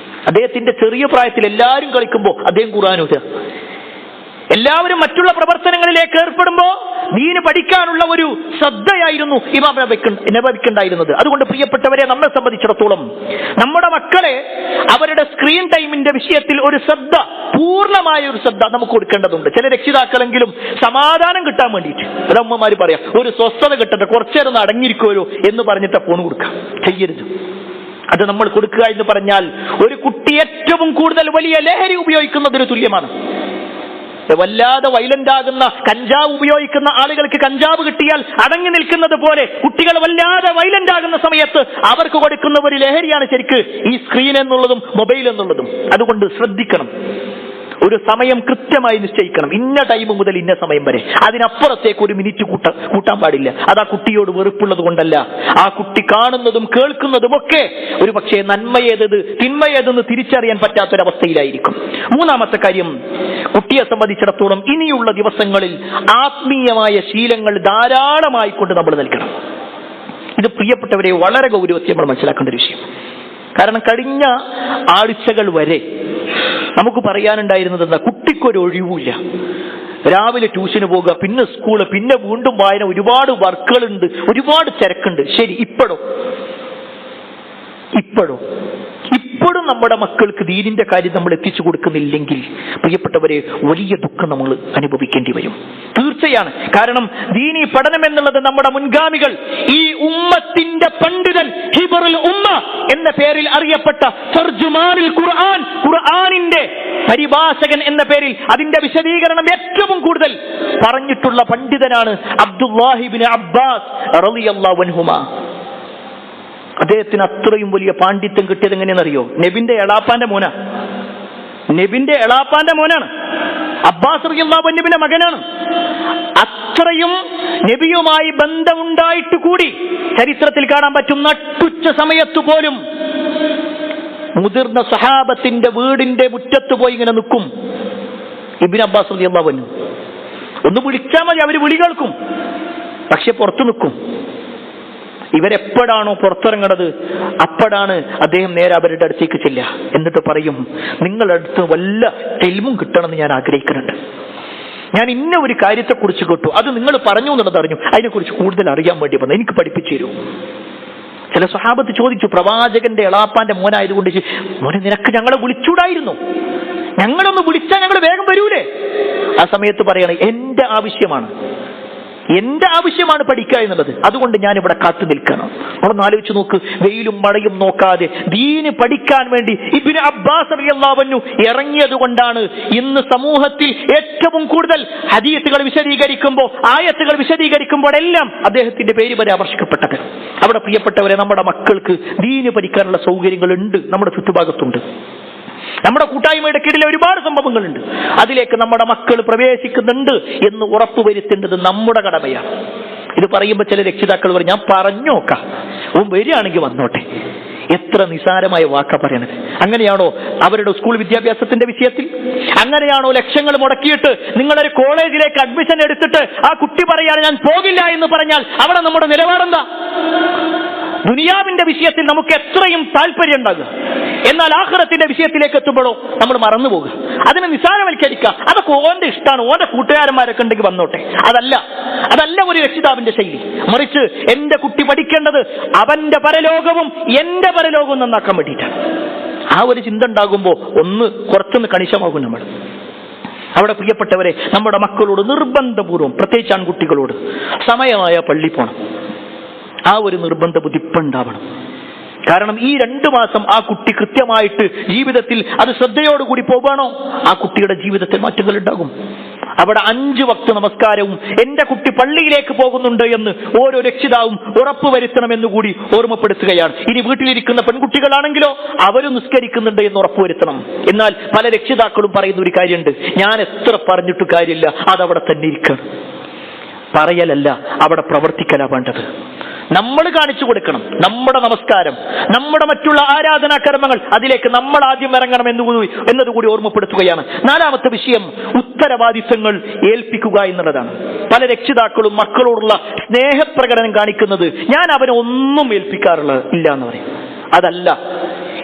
അദ്ദേഹത്തിന്റെ ചെറിയ പ്രായത്തിൽ എല്ലാവരും കളിക്കുമ്പോൾ അദ്ദേഹം ഖുർആൻ ഓതുക. എല്ലാവരും മറ്റുള്ള പ്രവർത്തനങ്ങളിലേക്ക് ഏർപ്പെടുമ്പോൾ ദീന് പഠിക്കാനുള്ള ഒരു ശ്രദ്ധയായിരുന്നു ഇമാം നബവിക്കുണ്ടായിരുന്നത്. അതുകൊണ്ട് പ്രിയപ്പെട്ടവരെ, നമ്മെ സംബന്ധിച്ചിടത്തോളം നമ്മുടെ മക്കളെ അവരുടെ സ്ക്രീൻ ടൈമിന്റെ വിഷയത്തിൽ ഒരു ശ്രദ്ധ, പൂർണ്ണമായ ഒരു ശ്രദ്ധ നമുക്ക് കൊടുക്കേണ്ടതുണ്ട്. ചില രക്ഷിതാക്കളെങ്കിലും സമാധാനം കിട്ടാൻ വേണ്ടിയിട്ട്, അത് അമ്മമാര് പറയാം, ഒരു സ്വസ്ഥത കിട്ടട്ടെ, കുറച്ചേരം അടങ്ങിയിരിക്കുമല്ലോ എന്ന് പറഞ്ഞിട്ട് ഫോൺ കൊടുക്കാം. ചെയ്യരുത്. അത് നമ്മൾ കൊടുക്കുക എന്ന് പറഞ്ഞാൽ ഒരു കുട്ടി ഏറ്റവും കൂടുതൽ വലിയ ലഹരി ഉപയോഗിക്കുന്നതിന് തുല്യമാണ്. വല്ലാതെ വയലന്റ് ആകുന്ന കഞ്ചാവ് ഉപയോഗിക്കുന്ന ആളുകൾക്ക് കഞ്ചാവ് കിട്ടിയാൽ അടങ്ങി നിൽക്കുന്നത് പോലെ കുട്ടികൾ വല്ലാതെ വയലന്റ് ആകുന്ന സമയത്ത് അവർക്ക് കൊടുക്കുന്ന ഒരു ലഹരിയാണ് ശരിക്ക് ഈ സ്ക്രീൻ എന്നുള്ളതും മൊബൈൽ എന്നുള്ളതും. അതുകൊണ്ട് ശ്രദ്ധിക്കണം. ഒരു സമയം കൃത്യമായി നിശ്ചയിക്കണം. ഇന്ന ടൈം മുതൽ ഇന്ന സമയം വരെ, അതിനപ്പുറത്തേക്ക് ഒരു മിനിറ്റ് കൂട്ടാൻ പാടില്ല. അത് ആ കുട്ടിയോട് വെറുപ്പുള്ളത് കൊണ്ടല്ല, ആ കുട്ടി കാണുന്നതും കേൾക്കുന്നതും ഒക്കെ ഒരു പക്ഷേ നന്മയേത് തിന്മയേതെന്ന് തിരിച്ചറിയാൻ പറ്റാത്തൊരവസ്ഥയിലായിരിക്കും. മൂന്നാമത്തെ കാര്യം, കുട്ടിയെ സംബന്ധിച്ചിടത്തോളം ഇനിയുള്ള ദിവസങ്ങളിൽ ആത്മീയമായ ശീലങ്ങൾ ധാരാളമായി കൊണ്ട് നമ്മൾ നൽകണം. ഇത് പ്രിയപ്പെട്ടവരെ വളരെ ഗൗരവത്തിൽ നമ്മൾ മനസ്സിലാക്കേണ്ട ഒരു വിഷയം. കാരണം കഴിഞ്ഞ ആഴ്ചകൾ വരെ നമുക്ക് പറയാനുണ്ടായിരുന്നത് എന്താ? കുട്ടിക്കൊരു ഒഴിവില്ല. രാവിലെ ട്യൂഷന് പോകുക, പിന്നെ സ്കൂള്, പിന്നെ വീണ്ടും വായന, ഒരുപാട് വർക്കുകളുണ്ട്, ഒരുപാട് തിരക്കുണ്ട്. ശരി, ഇപ്പോഴും നമ്മുടെ മക്കൾക്ക് ദീനിന്റെ കാര്യം നമ്മൾ എത്തിച്ചു കൊടുക്കുന്നില്ലെങ്കിൽ പ്രിയപ്പെട്ടവരെ വലിയ ദുഃഖം നമ്മൾ അനുഭവിക്കേണ്ടി വരും. തീർച്ചയാണ്. കാരണം ദീനി പഠനം എന്നുള്ളത് നമ്മുടെ മുൻഗാമികൾ, ഈ ഉമ്മത്തിന്റെ പണ്ഡിതൻ, ഹിബറുൽ ഉമ്മ എന്ന പേരിൽ അറിയപ്പെട്ട തർജുമാനുൽ ഖുർആൻ, ഖുർആനിന്റെ പരിഭാഷകൻ എന്ന പേരിൽ അതിന്റെ വിശദീകരണം ഏറ്റവും കൂടുതൽ പറഞ്ഞിട്ടുള്ള പണ്ഡിതനാണ് അബ്ദുല്ലാഹി ഇബ്നു അബ്ബാസ് റളിയല്ലാഹു അൻഹുമാ. അദ്ദേഹത്തിന് അത്രയും വലിയ പാണ്ഡിത്യം കിട്ടിയത് എങ്ങനെയാണെന്നറിയോ? നബിന്റെ എളാപ്പാന്റെ മോനാണ്. അബ്ബാസ് റളിയല്ലാഹു അൻഹുവിന്റെ മകനാണ്. അത്രയും നബിയുമായി ബന്ധമുണ്ടായിട്ട് കൂടി ചരിത്രത്തിൽ കാണാൻ പറ്റും, നട്ടുച്ച സമയത്ത് പോലും മുതിർന്ന സഹാബത്തിന്റെ വീടിന്റെ മുറ്റത്ത് പോയി ഇങ്ങനെ നിൽക്കും ഇബ്നു അബ്ബാസ് റളിയല്ലാഹു അൻഹു. ഒന്ന് വിളിച്ചാൽ മതി, അവര് വിളി കേൾക്കും, പക്ഷെ പുറത്തു നിൽക്കും. ഇവരെപ്പോഴാണോ പുറത്തിറങ്ങണത് അപ്പോഴാണ് അദ്ദേഹം നേരെ അവരുടെ അടുത്തേക്ക് ചെല്ലുക. എന്നിട്ട് പറയും, നിങ്ങളുടെ അടുത്ത് വല്ല തെൽമും കിട്ടണമെന്ന് ഞാൻ ആഗ്രഹിക്കുന്നുണ്ട്. ഞാൻ ഇന്ന ഒരു കാര്യത്തെക്കുറിച്ച് കേട്ടു, അത് നിങ്ങൾ പറഞ്ഞു എന്നുള്ളത് അറിഞ്ഞു, അതിനെക്കുറിച്ച് കൂടുതൽ അറിയാൻ വേണ്ടി വന്നു, എനിക്ക് പഠിപ്പിച്ചു തരൂ. ചില സ്വഹാബത്ത് ചോദിച്ചു, പ്രവാചകന്റെ എളാപ്പാന്റെ മോനായതുകൊണ്ട്, മോനെ നിനക്ക് ഞങ്ങളെ വിളിച്ചൂടായിരുന്നു? ഞങ്ങളൊന്ന് വിളിച്ചാൽ ഞങ്ങൾ വേഗം വരൂലേ? ആ സമയത്ത് പറയണേ, എന്റെ ആവശ്യമാണ് പഠിക്കുക എന്നുള്ളത്, അതുകൊണ്ട് ഞാൻ ഇവിടെ കാത്തു നിൽക്കണം. നമ്മളൊന്ന് ആലോചിച്ച് നോക്ക്, വെയിലും മഴയും നോക്കാതെ ദീന് പഠിക്കാൻ വേണ്ടി ഇബ്നു അബ്ബാസ് റളിയല്ലാഹു അൻഹു ഇറങ്ങിയത് കൊണ്ടാണ് ഇന്ന് സമൂഹത്തിൽ ഏറ്റവും കൂടുതൽ ഹദീസുകൾ വിശദീകരിക്കുമ്പോൾ, ആയത്തുകൾ വിശദീകരിക്കുമ്പോഴെല്ലാം അദ്ദേഹത്തിന്റെ പേര് പരാമർശിക്കപ്പെട്ടത്. അവിടെ പ്രിയപ്പെട്ടവരെ, നമ്മുടെ മക്കൾക്ക് ദീന് പഠിക്കാനുള്ള സൗകര്യങ്ങൾ ഉണ്ട്, നമ്മുടെ ചുറ്റുഭാഗത്തുണ്ട്. നമ്മുടെ കൂട്ടായ്മയുടെ കീഴിൽ ഒരുപാട് സംഭവങ്ങളുണ്ട്. അതിലേക്ക് നമ്മുടെ മക്കൾ പ്രവേശിക്കുന്നുണ്ട് എന്ന് ഉറപ്പുവരുത്തേണ്ടത് നമ്മുടെ കടമയാണ്. ഇത് പറയുമ്പോൾ ചില രക്ഷിതാക്കൾ പറയും, ഞാൻ പറഞ്ഞു നോക്കാം, ഓൻ വരികയാണെങ്കിൽ വന്നോട്ടെ. എത്ര നിസാരമായ വാക്കാ പറയണത്. അങ്ങനെയാണോ അവരുടെ സ്കൂൾ വിദ്യാഭ്യാസത്തിന്റെ വിഷയത്തിൽ? അങ്ങനെയാണോ ലക്ഷങ്ങൾ മുടക്കിയിട്ട് നിങ്ങളൊരു കോളേജിലേക്ക് അഡ്മിഷൻ എടുത്തിട്ട് ആ കുട്ടി പറയാണ് ഞാൻ പോകില്ല എന്ന് പറഞ്ഞാൽ അവിടെ നമ്മുടെ നിലപാടെന്താ? ദുനിയാവിന്റെ വിഷയത്തിൽ നമുക്ക് എത്രയും താല്പര്യം ഉണ്ടാകുക, എന്നാൽ ആഖിറത്തിന്റെ വിഷയത്തിലേക്ക് എത്തുമ്പോഴോ നമ്മൾ മറന്നു പോകുക, അതിനെ നിസ്സാരവൽക്കരിക്കുക. അതൊക്കെ ഓന്റെ ഇഷ്ടമാണ്, ഓന്റെ കൂട്ടുകാരന്മാരൊക്കെ ഉണ്ടെങ്കിൽ വന്നോട്ടെ. അതല്ല ഒരു രക്ഷിതാവിന്റെ ശൈലി. മറിച്ച് എന്റെ കുട്ടി പഠിക്കേണ്ടത് അവന്റെ പരലോകവും എന്റെ പരലോകവും നന്നാക്കാൻ വേണ്ടിയിട്ടാണ്. ആ ഒരു ചിന്ത ഉണ്ടാകുമ്പോൾ കുറച്ചൊന്ന് കണിശമാകും നമ്മൾ. അവിടെ പ്രിയപ്പെട്ടവരെ, നമ്മുടെ മക്കളോട് നിർബന്ധപൂർവ്വം, പ്രത്യേകിച്ച് ആൺകുട്ടികളോട്, സമയമായ പള്ളി പോകണം. ആ ഒരു നിർബന്ധ ബുദ്ധിപ്പുണ്ടാവണം. കാരണം ഈ 2 മാസം ആ കുട്ടി കൃത്യമായിട്ട് ജീവിതത്തിൽ അത് ശ്രദ്ധയോടുകൂടി പോവാണോ, ആ കുട്ടിയുടെ ജീവിതത്തിൽ മാറ്റങ്ങൾ ഉണ്ടാകും. അവിടെ 5 വക്ത് നമസ്കാരവും എന്റെ കുട്ടി പള്ളിയിലേക്ക് പോകുന്നുണ്ട് എന്ന് ഓരോ രക്ഷിതാവും ഉറപ്പുവരുത്തണമെന്നുകൂടി ഓർമ്മപ്പെടുത്തുകയാണ്. ഇനി വീട്ടിലിരിക്കുന്ന പെൺകുട്ടികളാണെങ്കിലോ അവരും നിസ്കരിക്കുന്നുണ്ട് എന്ന് ഉറപ്പുവരുത്തണം. എന്നാൽ പല രക്ഷിതാക്കളും പറയുന്ന ഒരു കാര്യമുണ്ട്, ഞാൻ എത്ര പറഞ്ഞിട്ട് കാര്യമില്ല, അതവിടെ തന്നെ ഇരിക്കണം. പറയലല്ല, അവിടെ പ്രവർത്തിക്കലാ വേണ്ടത്. നമ്മൾ കാണിച്ചു കൊടുക്കണം. നമ്മുടെ നമസ്കാരം, നമ്മുടെ മറ്റുള്ള ആരാധനാ കർമ്മങ്ങൾ, അതിലേക്ക് നമ്മൾ ആദ്യം ഇറങ്ങണം എന്നതുകൂടി ഓർമ്മപ്പെടുത്തുകയാണ്. 4ാമത്തെ വിഷയം ഉത്തരവാദിത്തങ്ങൾ ഏൽപ്പിക്കുക എന്നുള്ളതാണ്. പല രക്ഷിതാക്കളും മക്കളോടുള്ള സ്നേഹപ്രകടനം കാണിക്കുന്നത് ഞാൻ അവനെ ഒന്നും ഏൽപ്പിക്കാറില്ല എന്ന് പറയും. അതല്ല,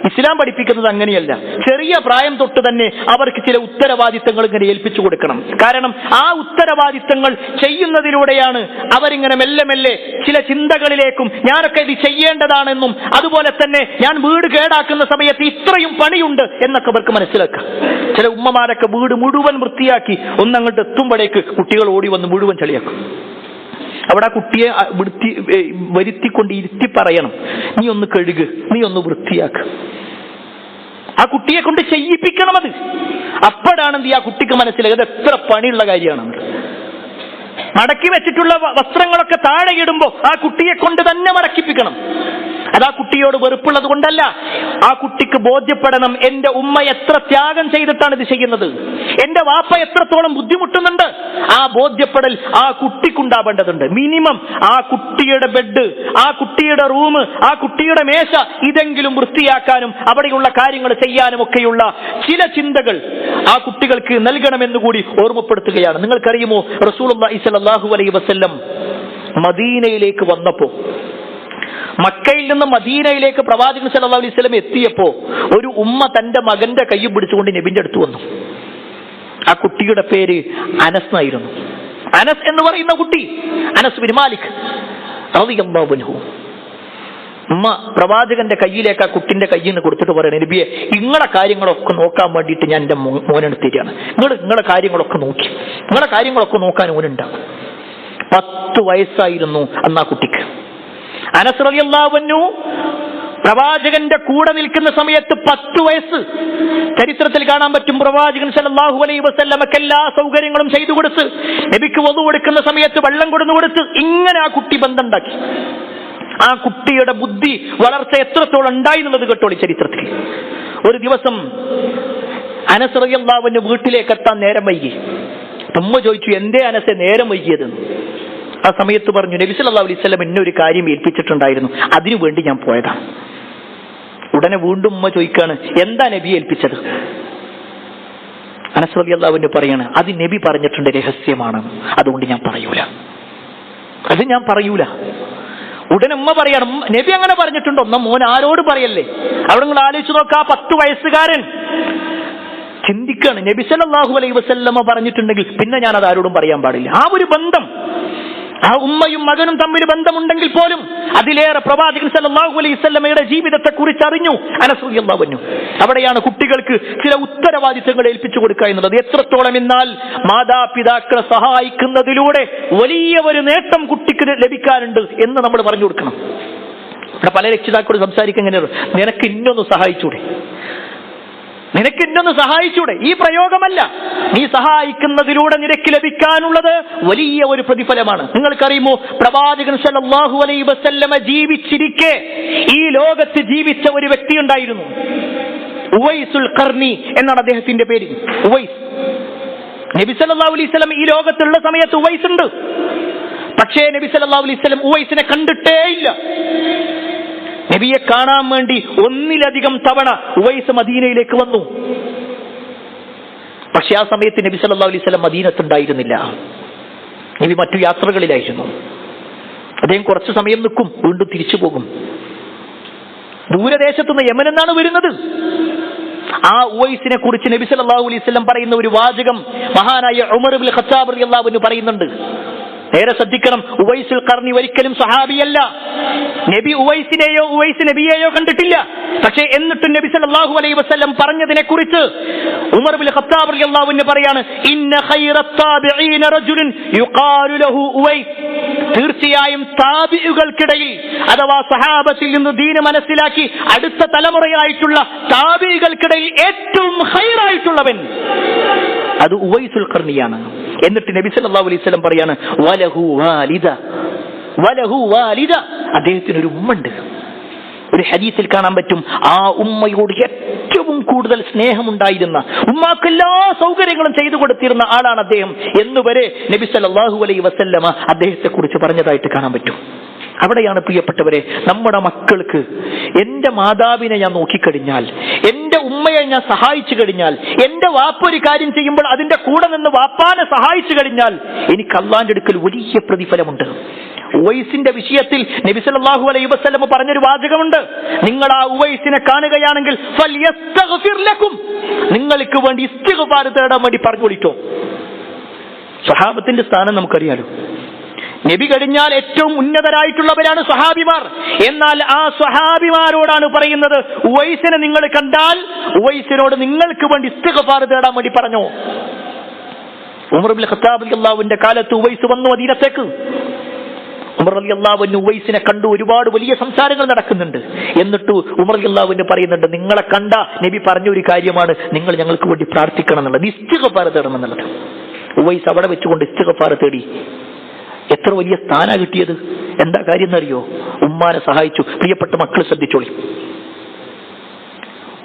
ഇസ്ലാം പഠിപ്പിക്കുന്നത് അങ്ങനെയല്ല. ചെറിയ പ്രായം തൊട്ട് തന്നെ അവർക്ക് ചില ഉത്തരവാദിത്തങ്ങൾ ഇങ്ങനെ ഏൽപ്പിച്ചു കൊടുക്കണം. കാരണം ആ ഉത്തരവാദിത്തങ്ങൾ ചെയ്യുന്നതിലൂടെയാണ് അവരിങ്ങനെ മെല്ലെ മെല്ലെ ചില ചിന്തകളിലേക്കും ഞാനൊക്കെ ഇത് ചെയ്യേണ്ടതാണെന്നും അതുപോലെ തന്നെ ഞാൻ വീട് കേടാക്കുന്ന സമയത്ത് ഇത്രയും പണിയുണ്ട് എന്നൊക്കെ അവർക്ക് മനസ്സിലാക്കാം. ചില ഉമ്മമാരൊക്കെ വീട് മുഴുവൻ വൃത്തിയാക്കി ഒന്നങ്ങോട്ട് എത്തുമ്പോഴേക്ക് കുട്ടികൾ ഓടി വന്ന് മുഴുവൻ ചളിയാക്കും. അവിടെ ആ കുട്ടിയെ വരുത്തിക്കൊണ്ട് ഇരുത്തി പറയണം, നീ ഒന്ന് കഴുക്, നീ ഒന്ന് വൃത്തിയാക്ക്. ആ കുട്ടിയെ കൊണ്ട് ചെയ്യിപ്പിക്കണം. അത് അപ്പോഴാണ് ആ കുട്ടിക്ക് മനസ്സിലായത് എത്ര പണിയുള്ള കാര്യമാണ്. മടക്കി വെച്ചിട്ടുള്ള വസ്ത്രങ്ങളൊക്കെ താഴെ ഇടുമ്പോൾ ആ കുട്ടിയെ കൊണ്ട് തന്നെ മടക്കിപ്പിക്കണം. അത് ആ കുട്ടിയോട് വെറുപ്പുള്ളത് കൊണ്ടല്ല, ആ കുട്ടിക്ക് ബോധ്യപ്പെടണം എന്റെ ഉമ്മ എത്ര ത്യാഗം ചെയ്തിട്ടാണ് ഇത് ചെയ്യുന്നത്, എന്റെ വാപ്പ എത്രത്തോളം ബുദ്ധിമുട്ടുന്നുണ്ട്. ആ ബോധ്യപ്പെടൽ ആ കുട്ടിക്കുണ്ടാവേണ്ടതുണ്ട്. മിനിമം ആ കുട്ടിയുടെ ബെഡ്, ആ കുട്ടിയുടെ റൂം, ആ കുട്ടിയുടെ മേശ ഇതെങ്കിലും വൃത്തിയാക്കാനും അവിടെയുള്ള കാര്യങ്ങൾ ചെയ്യാനും ഒക്കെയുള്ള ചില ചിന്തകൾ ആ കുട്ടികൾക്ക് നൽകണമെന്നുകൂടി ഓർമ്മപ്പെടുത്തുകയാണ്. നിങ്ങൾക്കറിയുമോ, റസൂലുള്ളാഹി സ്വല്ലല്ലാഹു അലൈഹി വസല്ലം മദീനയിലേക്ക് വന്നപ്പോ, മക്കയിൽ നിന്ന് മദീനയിലേക്ക് പ്രവാചകൻ സല്ലല്ലാഹു അലൈഹി വസല്ലം എത്തിയപ്പോ ഒരു ഉമ്മ തന്റെ മകന്റെ കൈ പിടിച്ചുകൊണ്ട് നബിന്റെ അടുത്ത് വന്നു. ആ കുട്ടിയുടെ പേര് അനസ് എന്നായിരുന്നു. അനസ് എന്ന് പറയുന്ന കുട്ടി, അനസ് ബിൻ മാലിക് റളിയല്ലാഹു അൻഹു. ഉമ്മ പ്രവാചകന്റെ കയ്യിലേക്ക് ആ കുട്ടിന്റെ കയ്യിൽ നിന്ന് കൊടുത്തിട്ട് പറയണ, നബിയെ, നിങ്ങളെ കാര്യങ്ങളൊക്കെ നോക്കാൻ വേണ്ടിയിട്ട് ഞാൻ എന്റെ മോനെടുത്തിരിക്കുകയാണ്. നിങ്ങളെ കാര്യങ്ങളൊക്കെ നോക്കി, നിങ്ങളെ കാര്യങ്ങളൊക്കെ നോക്കാൻ ഓനുണ്ടാകും. 10 വയസ്സായിരുന്നു അന്ന് ആ കുട്ടിക്ക്. അനസ് റളിയല്ലാഹു അൻഹു പ്രവാചകന്റെ കൂടെ നിൽക്കുന്ന സമയത്ത് 10 വയസ്സ്. ചരിത്രത്തിൽ കാണാൻ പറ്റും, പ്രവാചകൻ സല്ലല്ലാഹു അലൈഹി വസല്ലമക്ക് എല്ലാ സൗകര്യങ്ങളും ചെയ്തു കൊടുത്ത്, നബിക്ക് വദു കൊടുക്കുന്ന സമയത്ത് വെള്ളം കൊടുത്തു കൊടുത്ത്, ഇങ്ങനെ ആ കുട്ടി ബന്ധമുണ്ടാക്കി. ആ കുട്ടിയുടെ ബുദ്ധി വളർച്ച എത്രത്തോളം ഉണ്ടായി എന്നുള്ളത് കേട്ടോളി ചരിത്രത്തിൽ. ഒരു ദിവസം അനസ് റളിയല്ലാഹു അൻഹു വീട്ടിലേക്ക് എത്താൻ നേരം വൈകി. ഉമ്മ ചോദിച്ചു, എന്തേ അനസെ നേരം വൈകിയതെന്ന്. ആ സമയത്ത് പറഞ്ഞു, നബി സല്ലല്ലാഹു അലൈഹി വസല്ലം എന്നെ ഒരു കാര്യം ഏൽപ്പിച്ചിട്ടുണ്ടായിരുന്നു, അതിനു വേണ്ടി ഞാൻ പോയതാണ്. ഉടനെ വീണ്ടും ഉമ്മ ചോദിക്കാണ്, എന്താ നബി ഏൽപ്പിച്ചത്? അനസ് റളിയല്ലാഹു അൻഹു പറയാണ്, അത് നബി പറഞ്ഞിട്ടുണ്ട്, രഹസ്യമാണ്, അതുകൊണ്ട് ഞാൻ പറയൂല. ഉടനെ ഉമ്മ പറയണം, നബി അങ്ങനെ പറഞ്ഞിട്ടുണ്ടോ? ഒന്നും മോൻ ആരോട് പറയല്ലേ. അവിടെ നിങ്ങൾ ആലോചിച്ച് നോക്കുക, 10 വയസ്സുകാരൻ ചിന്തിക്കാണ്, നബി സല്ലല്ലാഹു അലൈഹി വസല്ലമ പറഞ്ഞിട്ടുണ്ടെങ്കിൽ പിന്നെ ഞാൻ അത് ആരോടും പറയാൻ പാടില്ല. ആ ഒരു ബന്ധം, ആ ഉമ്മയും മകനും തമ്മിൽ ബന്ധമുണ്ടെങ്കിൽ പോലും അതിലേറെ പ്രവാചകൻ സല്ലല്ലാഹു അലൈഹി വസല്ലമയുടെ ജീവിതത്തെ കുറിച്ച് അറിഞ്ഞു അനസ് റളിയല്ലാഹു അൻഹു. അവിടെയാണ് കുട്ടികൾക്ക് ചില ഉത്തരവാദിത്തങ്ങൾ ഏൽപ്പിച്ചു കൊടുക്കുക എന്നുള്ളത്. എത്രത്തോളം എന്നാൽ മാതാപിതാക്കളെ സഹായിക്കുന്നതിലൂടെ വലിയ ഒരു നേട്ടം കുട്ടിക്ക് ലഭിക്കാനുണ്ട് എന്ന് നമ്മൾ പറഞ്ഞു കൊടുക്കണം. ഇവിടെ പല രക്ഷിതാക്കളോട് സംസാരിക്കുക എങ്ങനെയാണ്, നിനക്ക് ഇന്നൊന്ന് സഹായിച്ചൂടെ? ഈ പ്രയോഗമല്ല, നീ സഹായിക്കുന്നതിലൂടെ നിനക്ക് ലഭിക്കാനുള്ളത് വലിയ ഒരു പ്രതിഫലമാണ്. നിങ്ങൾക്കറിയുമോ, പ്രവാചകൻ സല്ലല്ലാഹു അലൈഹി വസല്ലമ ജീവിച്ചിരിക്കെ ഈ ലോകത്ത് ജീവിച്ച ഒരു വ്യക്തി ഉണ്ടായിരുന്നു, ഉവൈസുൽ ഖർനി എന്നാണ് അദ്ദേഹത്തിന്റെ പേര്. ഉവൈസ്. നബി സല്ലല്ലാഹു അലൈഹി വസല്ലം ഈ ലോകത്തുള്ള സമയത്ത് ഉവൈസ് ഉണ്ട്. പക്ഷേ നബി സല്ലല്ലാഹു അലൈഹി വസല്ലം ഉവൈസിനെ കണ്ടിട്ടേ ഇല്ല. നബിയെ കാണാൻ വേണ്ടി 1-ലധികം തവണ ഉവൈസ് മദീനയിലേക്ക് വന്നു. പക്ഷെ ആ സമയത്ത് നബി സല്ലല്ലാഹു അലൈഹി വസല്ലം മദീനത്തുണ്ടായിരുന്നില്ല. നബി മറ്റു യാത്രകളിലായിരുന്നു. അദ്ദേഹം കുറച്ചു സമയം നിൽക്കും, വീണ്ടും തിരിച്ചു പോകും. ദൂരദേശത്തുനിന്ന് യമൻ എന്നാണ് വരുന്നത്. ആ ഉവൈസിനെ കുറിച്ച് നബി സല്ലല്ലാഹു അലൈഹി വസല്ലം പറയുന്ന ഒരു വാചകം മഹാനായ ഉമർ ഇബ്നുൽ ഖത്താബ് റളിയല്ലാഹു അൻഹു പറയുന്നുണ്ട്. നേരെ ശ്രദ്ധിക്കണം, ഉവൈസുൽ ഖർനി ഒരിക്കലും സഹാബിയല്ല. നബി ഉവൈസിനെയോ ഉവൈസ് നബിയെയോ കണ്ടിട്ടില്ല. പക്ഷേ എന്നിട്ടും നബി സല്ലല്ലാഹു അലൈഹി വസല്ലം പറഞ്ഞതിനെ കുറിച്ച് ഉമർ ഇബ്നുൽ ഖത്താബ് റളിയല്ലാഹു അൻഹു പറയാണ്, ഇന്ന ഖൈറത്ത താബിഈന റജുലുൻ യുഖാലു ലഹു ഉവൈസ്. തീർച്ചയായും താബിഈകൾക്കിടയിൽ അഥവാ സഹാബത്തിൽ നിന്ന് ദീൻ മനസ്സിലാക്കി അടുത്ത തലമുറയായിട്ടുള്ള താബിഈകൾക്കിടയിൽ ഏറ്റവും ഖൈറായിട്ടുള്ളവൻ അത് ഉവൈസുൽ ഖർനിയാണ്. എന്നിട്ട് നബി സല്ലല്ലാഹു അലൈഹി വസല്ലം പറയാണ്, വലഹു വാലിദ, അദ്ദേഹത്തിന് ഒരു ഉമ്മയുണ്ട്. ഒരു ഹദീസിൽ കാണാൻ പറ്റും, ആ ഉമ്മയോട് ഏറ്റവും കൂടുതൽ സ്നേഹമുണ്ടായിരുന്ന, ഉമ്മാക്ക് എല്ലാ സൗകര്യങ്ങളും ചെയ്തു കൊടുത്തിരുന്ന ആളാണ് അദ്ദേഹം എന്നുവരെ നബി സല്ലല്ലാഹു അലൈഹി വസല്ലമ അദ്ദേഹത്തെ കുറിച്ച് പറഞ്ഞതായിട്ട് കാണാൻ പറ്റും. അവിടെയാണ് പ്രിയപ്പെട്ടവരെ, നമ്മുടെ മക്കൾക്ക് എന്റെ മാതാവിനെ ഞാൻ നോക്കിക്കഴിഞ്ഞാൽ, എന്റെ ഉമ്മയെ ഞാൻ സഹായിച്ചു കഴിഞ്ഞാൽ, എന്റെ വാപ്പ ഒരു കാര്യം ചെയ്യുമ്പോൾ അതിന്റെ കൂടെ നിന്ന് വാപ്പാനെ സഹായിച്ചു കഴിഞ്ഞാൽ എനിക്ക് അല്ലാഹുവിന്റെ അടുക്കൽ വലിയ പ്രതിഫലമുണ്ട്. ഉവൈസിന്റെ വിഷയത്തിൽ നബി സല്ലല്ലാഹു അലൈഹി വസല്ലം പറഞ്ഞൊരു വാചകമുണ്ട്, നിങ്ങൾ ആ ഉവൈസിനെ കാണുകയാണെങ്കിൽ ഫൽയസ്തഗ്ഫിർ ലക്കും, നിങ്ങൾക്ക് വേണ്ടി ഇസ്തിഗ്ഫാർ തേടാൻ വേണ്ടി പറഞ്ഞുകൊള്ളിട്ടോ. സ്വഹാബത്തിന്റെ സ്ഥാനം നമുക്കറിയാലോ. നബി കഴിഞ്ഞാൽ ഏറ്റവും ഉന്നതരായിട്ടുള്ളവരാണ് സ്വഹാബിമാർ. എന്നാൽ ആ സ്വഹാബിമാരോടാണ് പറയുന്നത്, ഉവൈസിനെ നിങ്ങൾ കണ്ടാൽ ഉവൈസിനോട് നിങ്ങൾക്ക് വേണ്ടി ഇസ്തിഗ്ഫാർ തേടാൻ വേണ്ടി പറഞ്ഞോ. ഉമർ ഇബ്നുൽ ഖത്താബ് റളിയല്ലാഹുവിന്റെ കാലത്ത് ഉവൈസ് വന്നു മദീനത്തേക്ക്. ഉമർ റളിയല്ലാഹു അൻഹു ഉവൈസിനെ കണ്ടു. ഒരുപാട് വലിയ സംസാരങ്ങൾ നടക്കുന്നുണ്ട്. എന്നിട്ട് ഉമർ റളിയല്ലാഹു അൻഹു പറയുന്നുണ്ട്, നിങ്ങളെ കണ്ട നബി പറഞ്ഞ ഒരു കാര്യമാണ്, നിങ്ങൾ ഞങ്ങൾക്ക് വേണ്ടി പ്രാർത്ഥിക്കണം എന്നുള്ളത്, ഇസ്തിഗ്ഫാർ തേടണം എന്നുള്ളത്. ഉവൈസ് അവിടെ വെച്ചുകൊണ്ട് ഇസ്തിഗ്ഫാർ തേടി. എത്ര വലിയ സ്ഥാന കിട്ടിയത്! എന്താ കാര്യം എന്നറിയോ? ഉമ്മാനെ സഹായിച്ചു. പ്രിയപ്പെട്ട മക്കൾ ശ്രദ്ധിച്ചോളി,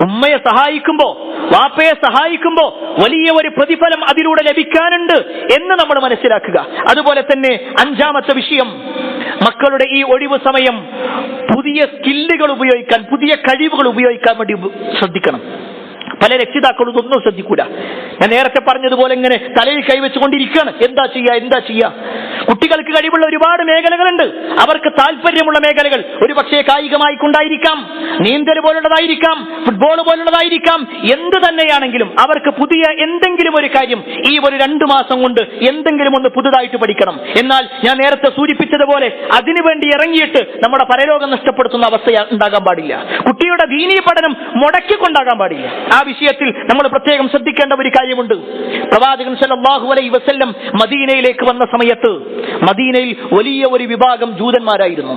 ഉമ്മയെ സഹായിക്കുമ്പോ, വാപ്പയെ സഹായിക്കുമ്പോ വലിയ ഒരു പ്രതിഫലം അതിലൂടെ ലഭിക്കാനുണ്ട് എന്ന് നമ്മൾ മനസ്സിലാക്കുക. അതുപോലെ തന്നെ അഞ്ചാമത്തെ വിഷയം, മക്കളുടെ ഈ ഒഴിവ് സമയം പുതിയ സ്കില്ലുകൾ ഉപയോഗിക്കാൻ, പുതിയ കഴിവുകൾ ഉപയോഗിക്കാൻ വേണ്ടി ശ്രദ്ധിക്കണം. പല രക്ഷിതാക്കളും ഇതൊന്നും ശ്രദ്ധിക്കൂല. ഞാൻ നേരത്തെ പറഞ്ഞതുപോലെ ഇങ്ങനെ തലയിൽ കൈവച്ചുകൊണ്ടിരിക്കുകയാണ്. എന്താ ചെയ്യാ? കുട്ടികൾക്ക് കഴിവുള്ള ഒരുപാട് മേഖലകളുണ്ട്. അവർക്ക് താല്പര്യമുള്ള മേഖലകൾ ഒരു പക്ഷേ കായികമായി കൊണ്ടായിരിക്കാം, നീന്തൽ പോലുള്ളതായിരിക്കാം, ഫുട്ബോൾ പോലുള്ളതായിരിക്കാം. എന്ത് തന്നെയാണെങ്കിലും അവർക്ക് പുതിയ എന്തെങ്കിലും ഒരു കാര്യം ഈ ഒരു 2 മാസം കൊണ്ട് എന്തെങ്കിലും ഒന്ന് പുതുതായിട്ട് പഠിക്കണം. എന്നാൽ ഞാൻ നേരത്തെ സൂചിപ്പിച്ചതുപോലെ അതിനുവേണ്ടി ഇറങ്ങിയിട്ട് നമ്മുടെ പരലോകം നഷ്ടപ്പെടുത്തുന്ന അവസ്ഥ ഉണ്ടാകാൻ പാടില്ല. കുട്ടിയുടെ ദീനീ പഠനം മുടക്കിക്കൊണ്ടാകാൻ പാടില്ല. ആ വിഷയത്തിൽ നമ്മൾ പ്രത്യേകം ശ്രദ്ധിക്കേണ്ട ഒരു കാര്യമുണ്ട്. പ്രവാചകൻ സല്ലല്ലാഹു അലൈഹി വസല്ലം മദീനയിലേക്ക് വന്ന സമയത്ത് മദീനയിൽ വലിയ ഒരു വിഭാഗം ജൂതന്മാരായിരുന്നു.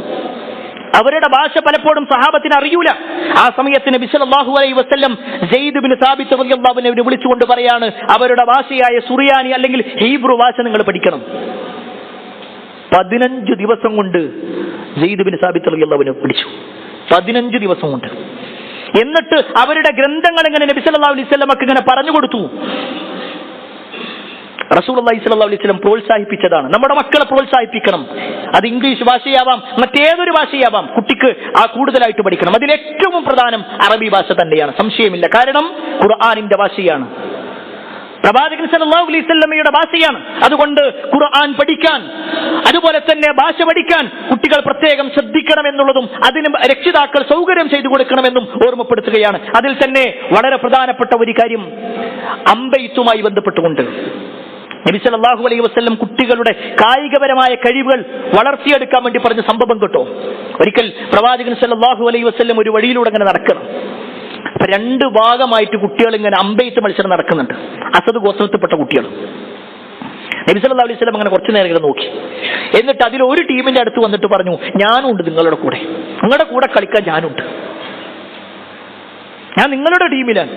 അവരുടെ ഭാഷ പലപ്പോഴും സഹാബത്തിന് അറിയൂല. ആ സമയത്ത് നബി സല്ലല്ലാഹു അലൈഹി വസല്ലം സെയ്ദ് ഇബ്നു സാബിത്ത് റളിയല്ലാഹു അൻഹുവിനെ വിളിച്ചുകൊണ്ട് പറയാണ്, അവരുടെ ഭാഷയായ സുറിയാനി അല്ലെങ്കിൽ ഹീബ്രു ഭാഷ നിങ്ങൾ പഠിക്കണം. 15 ദിവസം കൊണ്ട് സെയ്ദ് ഇബ്നു സാബിത്ത് റളിയല്ലാഹു അൻഹു പഠിച്ചു. 15 ദിവസം കൊണ്ട്. എന്നിട്ട് അവരുടെ ഗ്രന്ഥങ്ങൾ ഇങ്ങനെ നബി സല്ലല്ലാഹു അലൈഹി വസല്ലമക്ക് ഇങ്ങനെ പറഞ്ഞു കൊടുത്തു. റസൂലുള്ളാഹി സ്വല്ലല്ലാഹു അലൈഹി വസല്ലം പ്രോത്സാഹിപ്പിച്ചതാണ്. നമ്മുടെ മക്കളെ പ്രോത്സാഹിപ്പിക്കണം. അത് ഇംഗ്ലീഷ് ഭാഷയാവാം, മറ്റേതൊരു ഭാഷയാവാം, കുട്ടിക്ക് ആ കൂടുതലായിട്ട് പഠിക്കണം. അതിൽ ഏറ്റവും പ്രധാനം അറബി ഭാഷ തന്നെയാണ്, സംശയമില്ല. കാരണം ഖുർആനിന്റെ ഭാഷയാണ്, പ്രവാചകൻ സല്ലല്ലാഹു അലൈഹി വസല്ലമയുടെ ഭാഷയാണ്. അതുകൊണ്ട് ഖുർആൻ പഠിക്കാൻ, അതുപോലെ തന്നെ ഭാഷ പഠിക്കാൻ കുട്ടികൾ പ്രത്യേകം ശ്രദ്ധിക്കണം എന്നുള്ളതും അതിന് രക്ഷിതാക്കൾ സൗകര്യം ചെയ്തു കൊടുക്കണമെന്നും ഓർമ്മപ്പെടുത്തുകയാണ്. അതിൽ തന്നെ വളരെ പ്രധാനപ്പെട്ട ഒരു കാര്യം അമ്പെയ്ത്തുമായി ബന്ധപ്പെട്ടുകൊണ്ട് നബി സല്ലല്ലാഹു അലൈഹി വസല്ലം കുട്ടികളുടെ കായികപരമായ കഴിവുകൾ വളർത്തിയെടുക്കാൻ വേണ്ടി പറഞ്ഞ സംഭവം കേട്ടോ. ഒരിക്കൽ പ്രവാചകൻ സല്ലല്ലാഹു അലൈഹി വസല്ലം ഒരു വഴിയിലൂടെ ഇങ്ങനെ നടക്കണം. അപ്പൊ 2 ഭാഗമായിട്ട് കുട്ടികൾ ഇങ്ങനെ അമ്പെയ്ത്ത് മത്സരം നടക്കുന്നുണ്ട്. അസദ് ഗോത്രത്തിൽപ്പെട്ട കുട്ടികൾ. നബി സല്ലല്ലാഹു അലൈഹി വസല്ലം അങ്ങനെ കുറച്ചു നേരം ഇങ്ങനെ നോക്കി. എന്നിട്ട് അതിൽ ഒരു ടീമിന്റെ അടുത്ത് വന്നിട്ട് പറഞ്ഞു, ഞാനും ഉണ്ട് നിങ്ങളുടെ കൂടെ കളിക്കാൻ ഞാനുണ്ട്, ഞാൻ നിങ്ങളുടെ ടീമിലാണ്.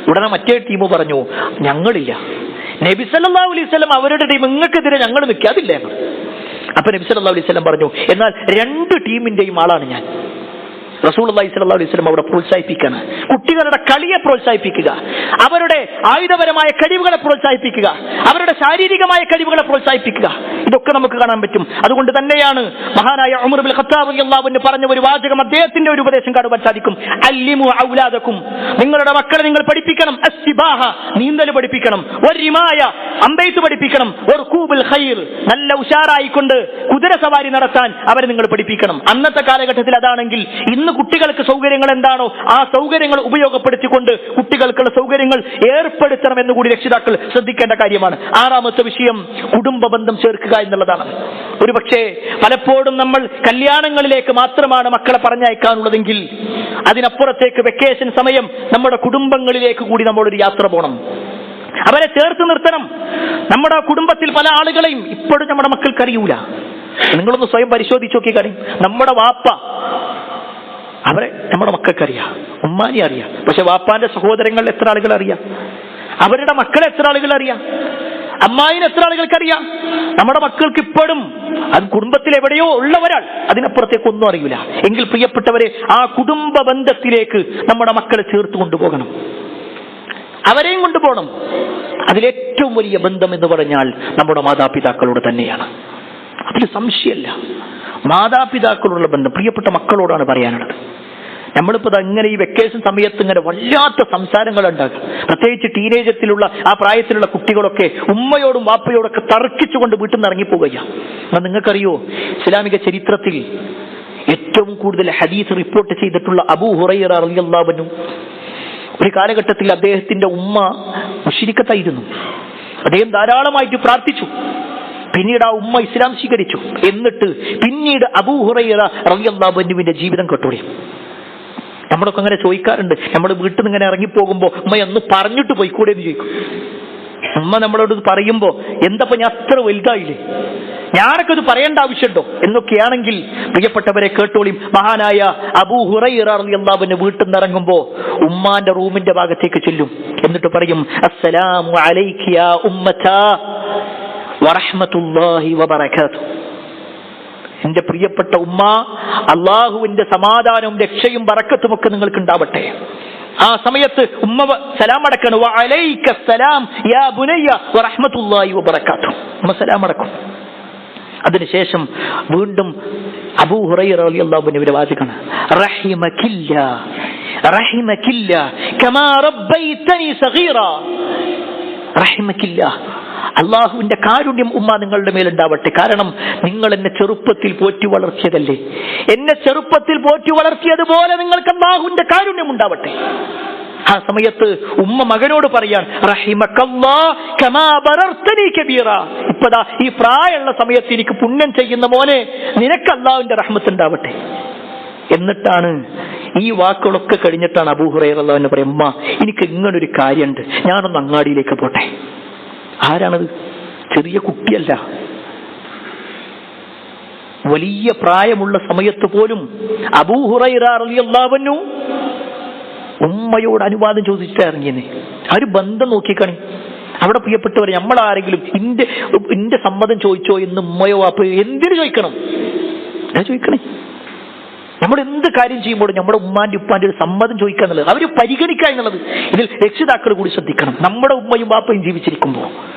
ഉടനെ മറ്റേ ടീം പറഞ്ഞു, ഞങ്ങളില്ല. നബി സല്ലല്ലാഹു അലൈഹി വസല്ലം അവരുടെ ടീം, നിങ്ങൾക്കെതിരെ ഞങ്ങൾ നിൽക്കാതില്ല. അപ്പൊ നബി സല്ലല്ലാഹു അലൈഹി വസല്ലം പറഞ്ഞു, എന്നാൽ 2 ടീമിന്റെയും ആളാണ് ഞാൻ. റസൂലുള്ളാഹി സ്വല്ലല്ലാഹു അലൈഹി വസല്ലം അവിടെ പ്രോത്സാഹിപ്പിക്കുകയാണ്. കുട്ടികളുടെ കളിയെ പ്രോത്സാഹിപ്പിക്കുക, അവരുടെ ആയുധപരമായ കഴിവുകളെ പ്രോത്സാഹിപ്പിക്കുക, അവരുടെ ശാരീരികമായ കഴിവുകളെ പ്രോത്സാഹിപ്പിക്കുക. ഇതൊക്കെ നമുക്ക് കാണാൻ പറ്റും. അതുകൊണ്ട് തന്നെയാണ് മഹാനായ ഉമർ ഇബ്നുൽ ഖത്താബ് റളിയല്ലാഹു അൻഹു പറഞ്ഞ ഒരു വാചകം അദ്ദേഹത്തിന്റെ ഒരു ഉപദേശം കാണുവാൻ സാധിക്കും. അല്ലിമു ഔലാദക്കും, നിങ്ങളുടെ മക്കളെ നിങ്ങൾ പഠിപ്പിക്കണം. അസ്സിബാഹ, നീന്തൽ പഠിപ്പിക്കണം. വരിമായ, അമ്പെയ്ത്ത് പഠിപ്പിക്കണം. വർകൂബുൽ ഖൈർ, നല്ല ഉഷാറായിക്കൊണ്ട് കുതിര സവാരി നടത്താൻ അവരെ നിങ്ങൾ പഠിപ്പിക്കണം. അന്നത്തെ കാലഘട്ടത്തിൽ അതാണെങ്കിൽ ഇന്ന് കുട്ടികൾക്ക് സൗകര്യങ്ങൾ എന്താണോ ആ സൗകര്യങ്ങൾ ഉപയോഗപ്പെടുത്തിക്കൊണ്ട് കുട്ടികൾക്കുള്ള സൗകര്യങ്ങൾ ഏർപ്പെടുത്തണമെന്ന് കൂടി രക്ഷിതാക്കൾ ശ്രദ്ധിക്കേണ്ട കാര്യമാണ്. 6ാമത്തെ വിഷയം കുടുംബ ബന്ധം ചേർക്കുക എന്നുള്ളതാണ്. ഒരുപക്ഷെ പലപ്പോഴും നമ്മൾ കല്യാണങ്ങളിലേക്ക് മാത്രമാണ് മക്കളെ പറഞ്ഞയക്കാനുള്ളതെങ്കിൽ അതിനപ്പുറത്തേക്ക് വെക്കേഷൻ സമയം നമ്മുടെ കുടുംബങ്ങളിലേക്ക് കൂടി നമ്മളൊരു യാത്ര പോകണം. അവരെ ചേർത്ത് നിർത്തണം. നമ്മുടെ കുടുംബത്തിൽ പല ആളുകളെയും ഇപ്പോഴും നമ്മുടെ മക്കൾക്ക് അറിയൂല. നിങ്ങളൊന്ന് സ്വയം പരിശോധിച്ച് നോക്കി കാര്യം. നമ്മുടെ വാപ്പ അവരെ നമ്മുടെ മക്കൾക്കറിയാം, ഉമ്മാനെ അറിയാം. പക്ഷെ വാപ്പാന്റെ സഹോദരങ്ങൾ എത്ര ആളുകൾ അറിയാം? അവരുടെ മക്കളെ എത്ര ആളുകൾ അറിയാം? അമ്മായിനെ എത്ര ആളുകൾക്കറിയാം? നമ്മുടെ മക്കൾക്ക് ഇപ്പോഴും അത് കുടുംബത്തിൽ എവിടെയോ ഉള്ളവരാൾ, അതിനപ്പുറത്തേക്ക് ഒന്നും അറിയില്ല. എങ്കിൽ പ്രിയപ്പെട്ടവരെ, ആ കുടുംബ ബന്ധത്തിലേക്ക് നമ്മുടെ മക്കളെ ചേർത്ത് കൊണ്ടുപോകണം, അവരെയും കൊണ്ടുപോകണം. അതിലേറ്റവും വലിയ ബന്ധം എന്ന് പറഞ്ഞാൽ നമ്മുടെ മാതാപിതാക്കളോട് തന്നെയാണ്. അതിൽ സംശയമല്ല. മാതാപിതാക്കളോടുള്ള ബന്ധം പ്രിയപ്പെട്ട മക്കളോടാണ് പറയാനുള്ളത്. നമ്മളിപ്പോൾ അങ്ങനെ ഈ വെക്കേഷൻ സമയത്ത് ഇങ്ങനെ വല്ലാത്ത സംസാരങ്ങൾ ഉണ്ടാകും. പ്രത്യേകിച്ച് ടീനേജത്തിലുള്ള ആ പ്രായത്തിലുള്ള കുട്ടികളൊക്കെ ഉമ്മയോടും വാപ്പയോടൊക്കെ തർക്കിച്ചുകൊണ്ട് വീട്ടിൽ നിന്ന് ഇറങ്ങിപ്പോവുകയാണ്. എന്നാൽ നിങ്ങൾക്കറിയോ, ഇസ്ലാമിക ചരിത്രത്തിൽ ഏറ്റവും കൂടുതൽ ഹദീസ് റിപ്പോർട്ട് ചെയ്തിട്ടുള്ള അബൂ ഹുറൈറ റളിയല്ലാഹു അൻഹു, ഒരു കാലഘട്ടത്തിൽ അദ്ദേഹത്തിന്റെ ഉമ്മ മുശ്രിക്കത്തായിരുന്നു. അദ്ദേഹം ധാരാളമായിട്ട് പ്രാർത്ഥിച്ചു. പിന്നീട് ആ ഉമ്മ ഇസ്ലാം സ്വീകരിച്ചു. എന്നിട്ട് പിന്നീട് അബൂ ഹുറൈറ റളിയല്ലാഹു അൻഹുവിന്റെ ജീവിതം കെട്ടോടി. നമ്മളൊക്കെ അങ്ങനെ ചോദിക്കാറുണ്ട്. നമ്മൾ വീട്ടിൽ നിന്ന് ഇങ്ങനെ ഇറങ്ങിപ്പോകുമ്പോ ഉമ്മ ഒന്ന് പറഞ്ഞിട്ട് പോയിക്കൂടെ എന്ന് ചോദിക്കും. ഉമ്മ നമ്മളോട് പറയുമ്പോ എന്തപ്പോ ഞാൻ അത്ര വലുതായില്ലേ, ഞാനൊക്കെ ഇത് പറയേണ്ട ആവശ്യമുണ്ടോ എന്നൊക്കെയാണെങ്കിൽ പ്രിയപ്പെട്ടവരെ കേട്ടോളിയും. മഹാനായ അബൂ ഹുറൈറ റളിയല്ലാഹു അൻഹു വീട്ടിൽ നിന്ന് ഇറങ്ങുമ്പോ ഉമ്മാന്റെ റൂമിന്റെ ഭാഗത്തേക്ക് ചെല്ലും. എന്നിട്ട് പറയും, അസ്സലാമു അലൈക യാ ഉമ്മത്താ വറഹ്മത്തുള്ളാഹി വബറകാതുഹു. എന്റെ പ്രിയപ്പെട്ട ഉമ്മ, അള്ളാഹുവിന്റെ സമാധാനവും രക്ഷയും ബറക്കത്തും ഒക്കെ നിങ്ങൾക്ക് ഉണ്ടാവട്ടെ. ആ സമയത്ത് ഉമ്മ സലാം അടക്കണം. വഅലൈക സലാം യാ ബുനയ്യ വറഹ്മത്തുള്ളാഹി വബറകാതുഹു. ഉമ്മ സലാം അടക്കും. അതിനുശേഷം വീണ്ടും അബൂ ഹുറൈറ റളിയല്ലാഹു അൻഹുവിന്റെ വാചകമാണ്, റഹിമകില്ലാ റഹിമകില്ലാ കമാ റബ്ബൈതനി സഗീറ. റഹിമകില്ലാ, അള്ളാഹുവിന്റെ കാരുണ്യം ഉമ്മ നിങ്ങളുടെ മേലുണ്ടാവട്ടെ. കാരണം നിങ്ങൾ എന്നെ ചെറുപ്പത്തിൽ പോറ്റി വളർത്തിയതല്ലേ. എന്നെ ചെറുപ്പത്തിൽ പോറ്റി വളർത്തിയതുപോലെ നിങ്ങൾക്ക് അള്ളാഹുവിന്റെ കാരുണ്യം ഉണ്ടാവട്ടെ. ആ സമയത്ത് ഉമ്മ മകനോട് പറയാൻ, റഹിമകല്ലാഹ് കമാ ബറർതനി കബീറ. ഇപ്പതാ ഈ പ്രായമുള്ള സമയത്ത് എനിക്ക് പുണ്യം ചെയ്യുന്ന മോനെ, നിനക്ക് അള്ളാഹുവിന്റെ റഹ്മത്ത് ഉണ്ടാവട്ടെ. എന്നിട്ടാണ് ഈ വാക്കുകളൊക്കെ കഴിഞ്ഞിട്ടാണ് അബൂ ഹുറൈറ റളിയല്ലാഹു അൻഹു പറയും, ഉമ്മ എനിക്ക് ഇങ്ങനൊരു കാര്യമുണ്ട്, ഞാനൊന്ന് അങ്ങാടിയിലേക്ക് പോട്ടെ. ആരാണത്? ചെറിയ കുട്ടിയല്ല. വലിയ പ്രായമുള്ള സമയത്ത് പോലും അബൂ ഹുറൈറ റളിയല്ലാഹു അൻഹു ഉമ്മയോട് ചോദിച്ചിട്ട് ഇറങ്ങിയെന്ന്. ആ ഒരു ബന്ധം നോക്കിക്കാണി. അവിടെ പ്രിയപ്പെട്ടവരെ, നമ്മളാരെങ്കിലും ഇന്റെ സമ്മതം ചോദിച്ചോ എന്ന് ഉമ്മയോ വാപ്പയോ എന്തിനു ചോദിക്കണം? ഞാൻ ചോദിക്കണേ. നമ്മൾ എന്ത് കാര്യം ചെയ്യുമ്പോഴും നമ്മുടെ ഉമ്മാന്റെ ഉപ്പാന്റെ ഒരു സമ്മതം ചോദിക്കുക എന്നുള്ളത്, അവർ പരിഗണിക്കുക എന്നുള്ളത് ഇതിൽ രക്ഷിതാക്കൾ കൂടി ശ്രദ്ധിക്കണം. നമ്മുടെ ഉമ്മയും വാപ്പയും ജീവിച്ചിരിക്കുമ്പോൾ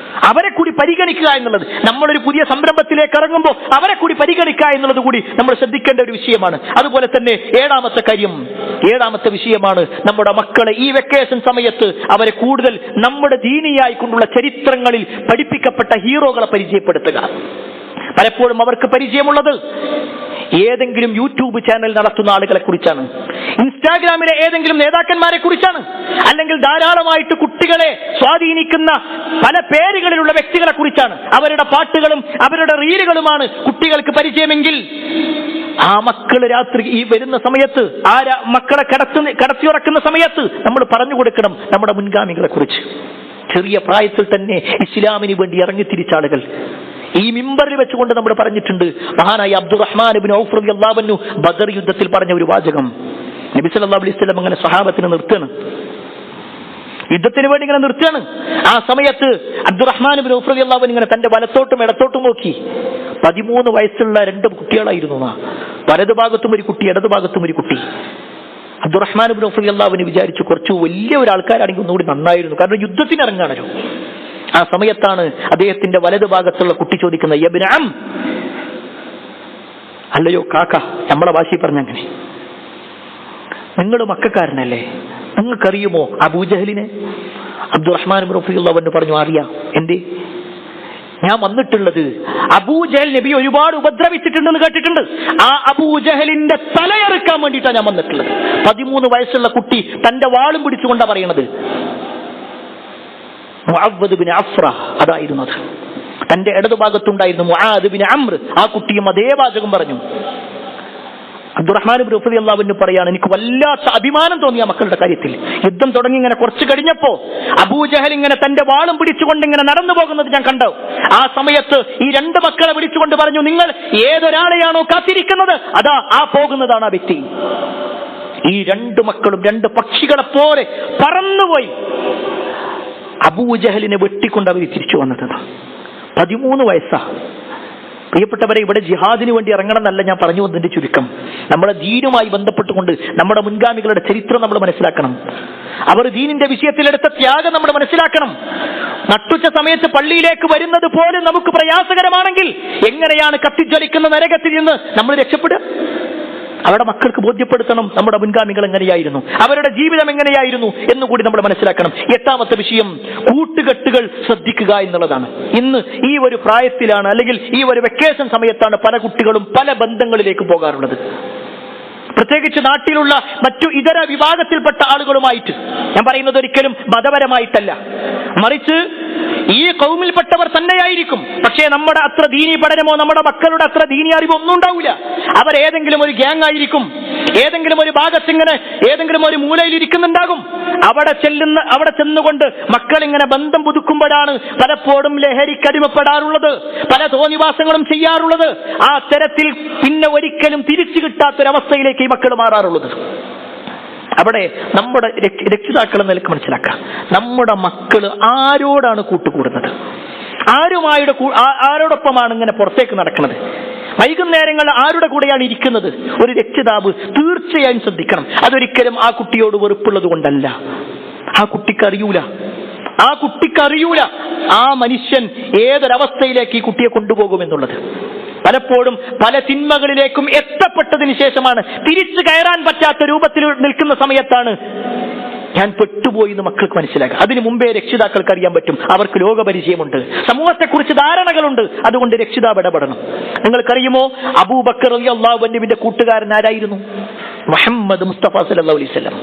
അവരെ കൂടി പരിഗണിക്കുക എന്നുള്ളത്, നമ്മളൊരു പുതിയ സംരംഭത്തിലേക്ക് ഇറങ്ങുമ്പോൾ അവരെ കൂടി പരിഗണിക്കുക എന്നുള്ളത് കൂടി നമ്മൾ ശ്രദ്ധിക്കേണ്ട ഒരു വിഷയമാണ്. അതുപോലെ തന്നെ ഏഴാമത്തെ വിഷയമാണ് നമ്മുടെ മക്കളെ ഈ വെക്കേഷൻ സമയത്ത് അവരെ കൂടുതൽ നമ്മുടെ ദീനിയായി കൊണ്ടുള്ള ചരിത്രങ്ങളിൽ പഠിപ്പിക്കപ്പെട്ട ഹീറോകളെ പരിചയപ്പെടുത്തുക. പലപ്പോഴും അവർക്ക് പരിചയമുള്ളത് ഏതെങ്കിലും യൂട്യൂബ് ചാനൽ നടത്തുന്ന ആളുകളെ കുറിച്ചാണ്, ഇൻസ്റ്റാഗ്രാമിലെ ഏതെങ്കിലും നേതാക്കന്മാരെ കുറിച്ചാണ്, അല്ലെങ്കിൽ ധാരാളമായിട്ട് കുട്ടികളെ സ്വാധീനിക്കുന്ന പല പേരുകളിലുള്ള വ്യക്തികളെ കുറിച്ചാണ്. അവരുടെ പാട്ടുകളും അവരുടെ റീലുകളുമാണ് കുട്ടികൾക്ക് പരിചയമെങ്കിൽ ആ മക്കള് രാത്രി ഈ വരുന്ന സമയത്ത് മക്കളെ കടത്തിയുറക്കുന്ന സമയത്ത് നമ്മൾ പറഞ്ഞു കൊടുക്കണം നമ്മുടെ മുൻഗാമികളെ കുറിച്ച്. ചെറിയ പ്രായത്തിൽ തന്നെ ഇസ്ലാമിന് വേണ്ടി ഇറങ്ങിത്തിരിച്ച ആളുകൾ. ഈ മിമ്പറിൽ വെച്ചുകൊണ്ട് നമ്മൾ പറഞ്ഞിട്ടുണ്ട്. മഹാനായ അബ്ദുറഹ്മാൻ ഇബ്നു ഔഫ് റളിയല്ലാഹു അൻഹു ബദർ യുദ്ധത്തിൽ പറഞ്ഞ ഒരു വാചകം, നബി സല്ലല്ലാഹു അലൈഹി വസല്ലം അങ്ങനെ സ്വഹാബത്തിനെ നിർത്തുകയാണ്, യുദ്ധത്തിന് വേണ്ടി ഇങ്ങനെ നിർത്തുകയാണ്. ആ സമയത്ത് അബ്ദുറഹ്മാൻ ഇബ്നു ഔഫ് റളിയല്ലാഹു അൻഹു ഇങ്ങനെ തന്റെ വലത്തോട്ടും ഇടത്തോട്ടും നോക്കി. 13 വയസ്സുള്ള 2 കുട്ടികളായിരുന്നു. വലതുഭാഗത്തും ഒരു കുട്ടി, ഇടതുഭാഗത്തും ഒരു കുട്ടി. അബ്ദുറഹ്മാൻ ഇബ്നു ഔഫ് റളിയല്ലാഹു അൻഹു വിചാരിച്ചു, കുറച്ച് വലിയ ഒരാൾക്കാരാണെങ്കിൽ ഒന്നുകൂടി നന്നായിരുന്നു, കാരണം യുദ്ധത്തിന് ഇറങ്ങാണല്ലോ. ആ സമയത്താണ് അദ്ദേഹത്തിന്റെ വലതുഭാഗത്തുള്ള കുട്ടി ചോദിക്കുന്നത്, യബ്ന അം, അല്ലയോ കാക്ക, നമ്മളെ ഭാഷയിൽ പറഞ്ഞങ്ങനെ, നിങ്ങൾ മക്കക്കാരനല്ലേ, നിങ്ങൾക്കറിയുമോ അബൂജഹലിനെ? അബ്ദുറഹ്മാൻ ഇബ്നു ഔഫ് റളിയല്ലാഹു അൻഹു പറഞ്ഞു, അറിയാം. എന്തേ? ഞാൻ വന്നിട്ടുള്ളത് അബൂജഹൽ നബി ഒരുപാട് ഉപദ്രവിച്ചിട്ടുണ്ടെന്ന് കേട്ടിട്ടുണ്ട്. ആ അബൂജഹലിന്റെ തലയെറുക്കാൻ വേണ്ടിയിട്ടാണ് ഞാൻ വന്നിട്ടുള്ളത്. 13 വയസ്സുള്ള കുട്ടി തന്റെ വാളും പിടിച്ചുകൊണ്ടാണ് പറയണത്. മുഅവ്വദ് ബിൻ അഫ്ര അതായിരുന്നത്. തന്റെ ഇടതുഭാഗത്തുണ്ടായിരുന്നു മുആദ് ബിൻ അംർ. ആ കുട്ടിയും അതേ വാചകം പറഞ്ഞു. അബ്ദുറഹ്മാൻ ഇബ്നു ഔഫ് റളിയല്ലാഹു അൻഹു പറയാണ്, എനിക്ക് വല്ലാത്ത അഭിമാനം തോന്നിയ മക്കളുടെ കാര്യത്തിൽ. യുദ്ധം തുടങ്ങി ഇങ്ങനെ കുറച്ച് കഴിഞ്ഞപ്പോ അബൂജഹൽ ഇങ്ങനെ തന്റെ വാളും പിടിച്ചുകൊണ്ട് ഇങ്ങനെ നടന്നു പോകുന്നത് ഞാൻ കണ്ടു. ആ സമയത്ത് ഈ 2 മക്കളെ വിളിച്ചുകൊണ്ട് പറഞ്ഞു, നിങ്ങൾ ഏതൊരാളെയാണോ കാത്തിരിക്കുന്നത്, അതാ ആ പോകുന്നതാണ് ആ വ്യക്തി. ഈ 2 മക്കളും 2 പക്ഷികളെ പോലെ പറന്നുപോയി അബൂജഹലിനെ വെട്ടിക്കൊണ്ട് അവർ തിരിച്ചു വന്നത്. 13 വയസ്സാ. പ്രിയപ്പെട്ടവരെ, ഇവിടെ ജിഹാദിന് വേണ്ടി ഇറങ്ങണം എന്നല്ല ഞാൻ പറഞ്ഞു വന്നതിന്റെ ചുരുക്കം. നമ്മുടെ ദീനുമായി ബന്ധപ്പെട്ടുകൊണ്ട് നമ്മുടെ മുൻഗാമികളുടെ ചരിത്രം നമ്മൾ മനസ്സിലാക്കണം. അവർ ദീനിന്റെ വിഷയത്തിലെടുത്ത ത്യാഗം നമ്മൾ മനസ്സിലാക്കണം. നട്ടുച്ച സമയത്ത് പള്ളിയിലേക്ക് വരുന്നത് പോലും നമുക്ക് പ്രയാസകരമാണെങ്കിൽ എങ്ങനെയാണ് കത്തിജ്വലിക്കുന്ന നരകത്തിൽ നിന്ന് നമ്മൾ രക്ഷപ്പെടുക? അവരുടെ മക്കൾക്ക് ബോധ്യപ്പെടുത്തണം നമ്മുടെ മുൻഗാമികൾ എങ്ങനെയായിരുന്നു, അവരുടെ ജീവിതം എങ്ങനെയായിരുന്നു എന്നുകൂടി നമ്മൾ മനസ്സിലാക്കണം. 8ാമത്തെ വിഷയം, കൂട്ടുകെട്ടുകൾ ശ്രദ്ധിക്കുക എന്നുള്ളതാണ്. ഇന്ന് ഈ ഒരു പ്രായത്തിലാണ്, അല്ലെങ്കിൽ ഈ ഒരു വെക്കേഷൻ സമയത്താണ് പല കുട്ടികളും പല ബന്ധങ്ങളിലേക്ക് പോകാറുള്ളത്. പ്രത്യേകിച്ച് നാട്ടിലുള്ള മറ്റു ഇതര വിഭാഗത്തിൽപ്പെട്ട ആളുകളുമായിട്ട്. ഞാൻ പറയുന്നത് ഒരിക്കലും മതപരമായിട്ടല്ല, മറിച്ച് ഈ ഖൗമിൽപ്പെട്ടവർ തന്നെയായിരിക്കും. പക്ഷേ നമ്മുടെ അത്ര ദീനി പഠനമോ നമ്മുടെ മക്കളുടെ അത്ര ദീനി അറിവോ ഒന്നും ഉണ്ടാവില്ല. അവർ ഏതെങ്കിലും ഒരു ഗ്യാങ് ആയിരിക്കും, ഏതെങ്കിലും ഒരു ഭാഗത്തിങ്ങനെ ഏതെങ്കിലും ഒരു മൂലയിൽ ഇരിക്കുന്നുണ്ടാകും. അവിടെ ചെന്നുകൊണ്ട് മക്കൾ ഇങ്ങനെ ബന്ധം പുതുക്കുമ്പോഴാണ് പലപ്പോഴും ലഹരിക്കടിമപ്പെടാറുള്ളത്, പല തോന്നിവാസങ്ങളും ചെയ്യാറുള്ളത്. ആ തരത്തിൽ പിന്നെ ഒരിക്കലും തിരിച്ചു കിട്ടാത്തൊരവസ്ഥയിലേക്ക് ഈ മക്കൾ മാറാറുള്ളത്. അവിടെ നമ്മുടെ രക്ഷിതാക്കളെ നിലക്ക് മനസ്സിലാക്കാം, നമ്മുടെ മക്കള് ആരോടാണ് കൂട്ടുകൂടുന്നത്, ആരോടൊപ്പമാണ് ഇങ്ങനെ പുറത്തേക്ക് നടക്കുന്നത്, വൈകുന്നേരങ്ങൾ ആരുടെ കൂടെയാണ് ഇരിക്കുന്നത്. ഒരു രക്ഷിതാവ് തീർച്ചയായും ശ്രദ്ധിക്കണം. അതൊരിക്കലും ആ കുട്ടിയോട് വെറുപ്പുള്ളത് കൊണ്ടല്ല. ആ കുട്ടിക്കറിയൂല ആ മനുഷ്യൻ ഏതൊരവസ്ഥയിലേക്ക് ഈ കുട്ടിയെ കൊണ്ടുപോകുമെന്നുള്ളത്. പലപ്പോഴും പല തിന്മകളിലേക്കും എത്തപ്പെട്ടതിന് ശേഷമാണ് തിരിച്ചു കയറാൻ പറ്റാത്ത രൂപത്തിൽ നിൽക്കുന്ന സമയത്താണ് ഞാൻ പെട്ടുപോയി എന്ന് മക്കൾക്ക് മനസ്സിലാക്കുക. അതിനു മുമ്പേ രക്ഷിതാക്കൾക്ക് അറിയാൻ പറ്റും, അവർക്ക് ലോകപരിചയമുണ്ട്, സമൂഹത്തെക്കുറിച്ച് ധാരണകളുണ്ട്. അതുകൊണ്ട് രക്ഷിതാവ് ഇടപെടണം. നിങ്ങൾക്കറിയുമോ, അബൂബക്കർ റളിയല്ലാഹു അൻഹുവിന്റെ കൂട്ടുകാരൻ ആരായിരുന്നു? മുഹമ്മദ് മുസ്തഫ സല്ലല്ലാഹു അലൈഹി വസല്ലം.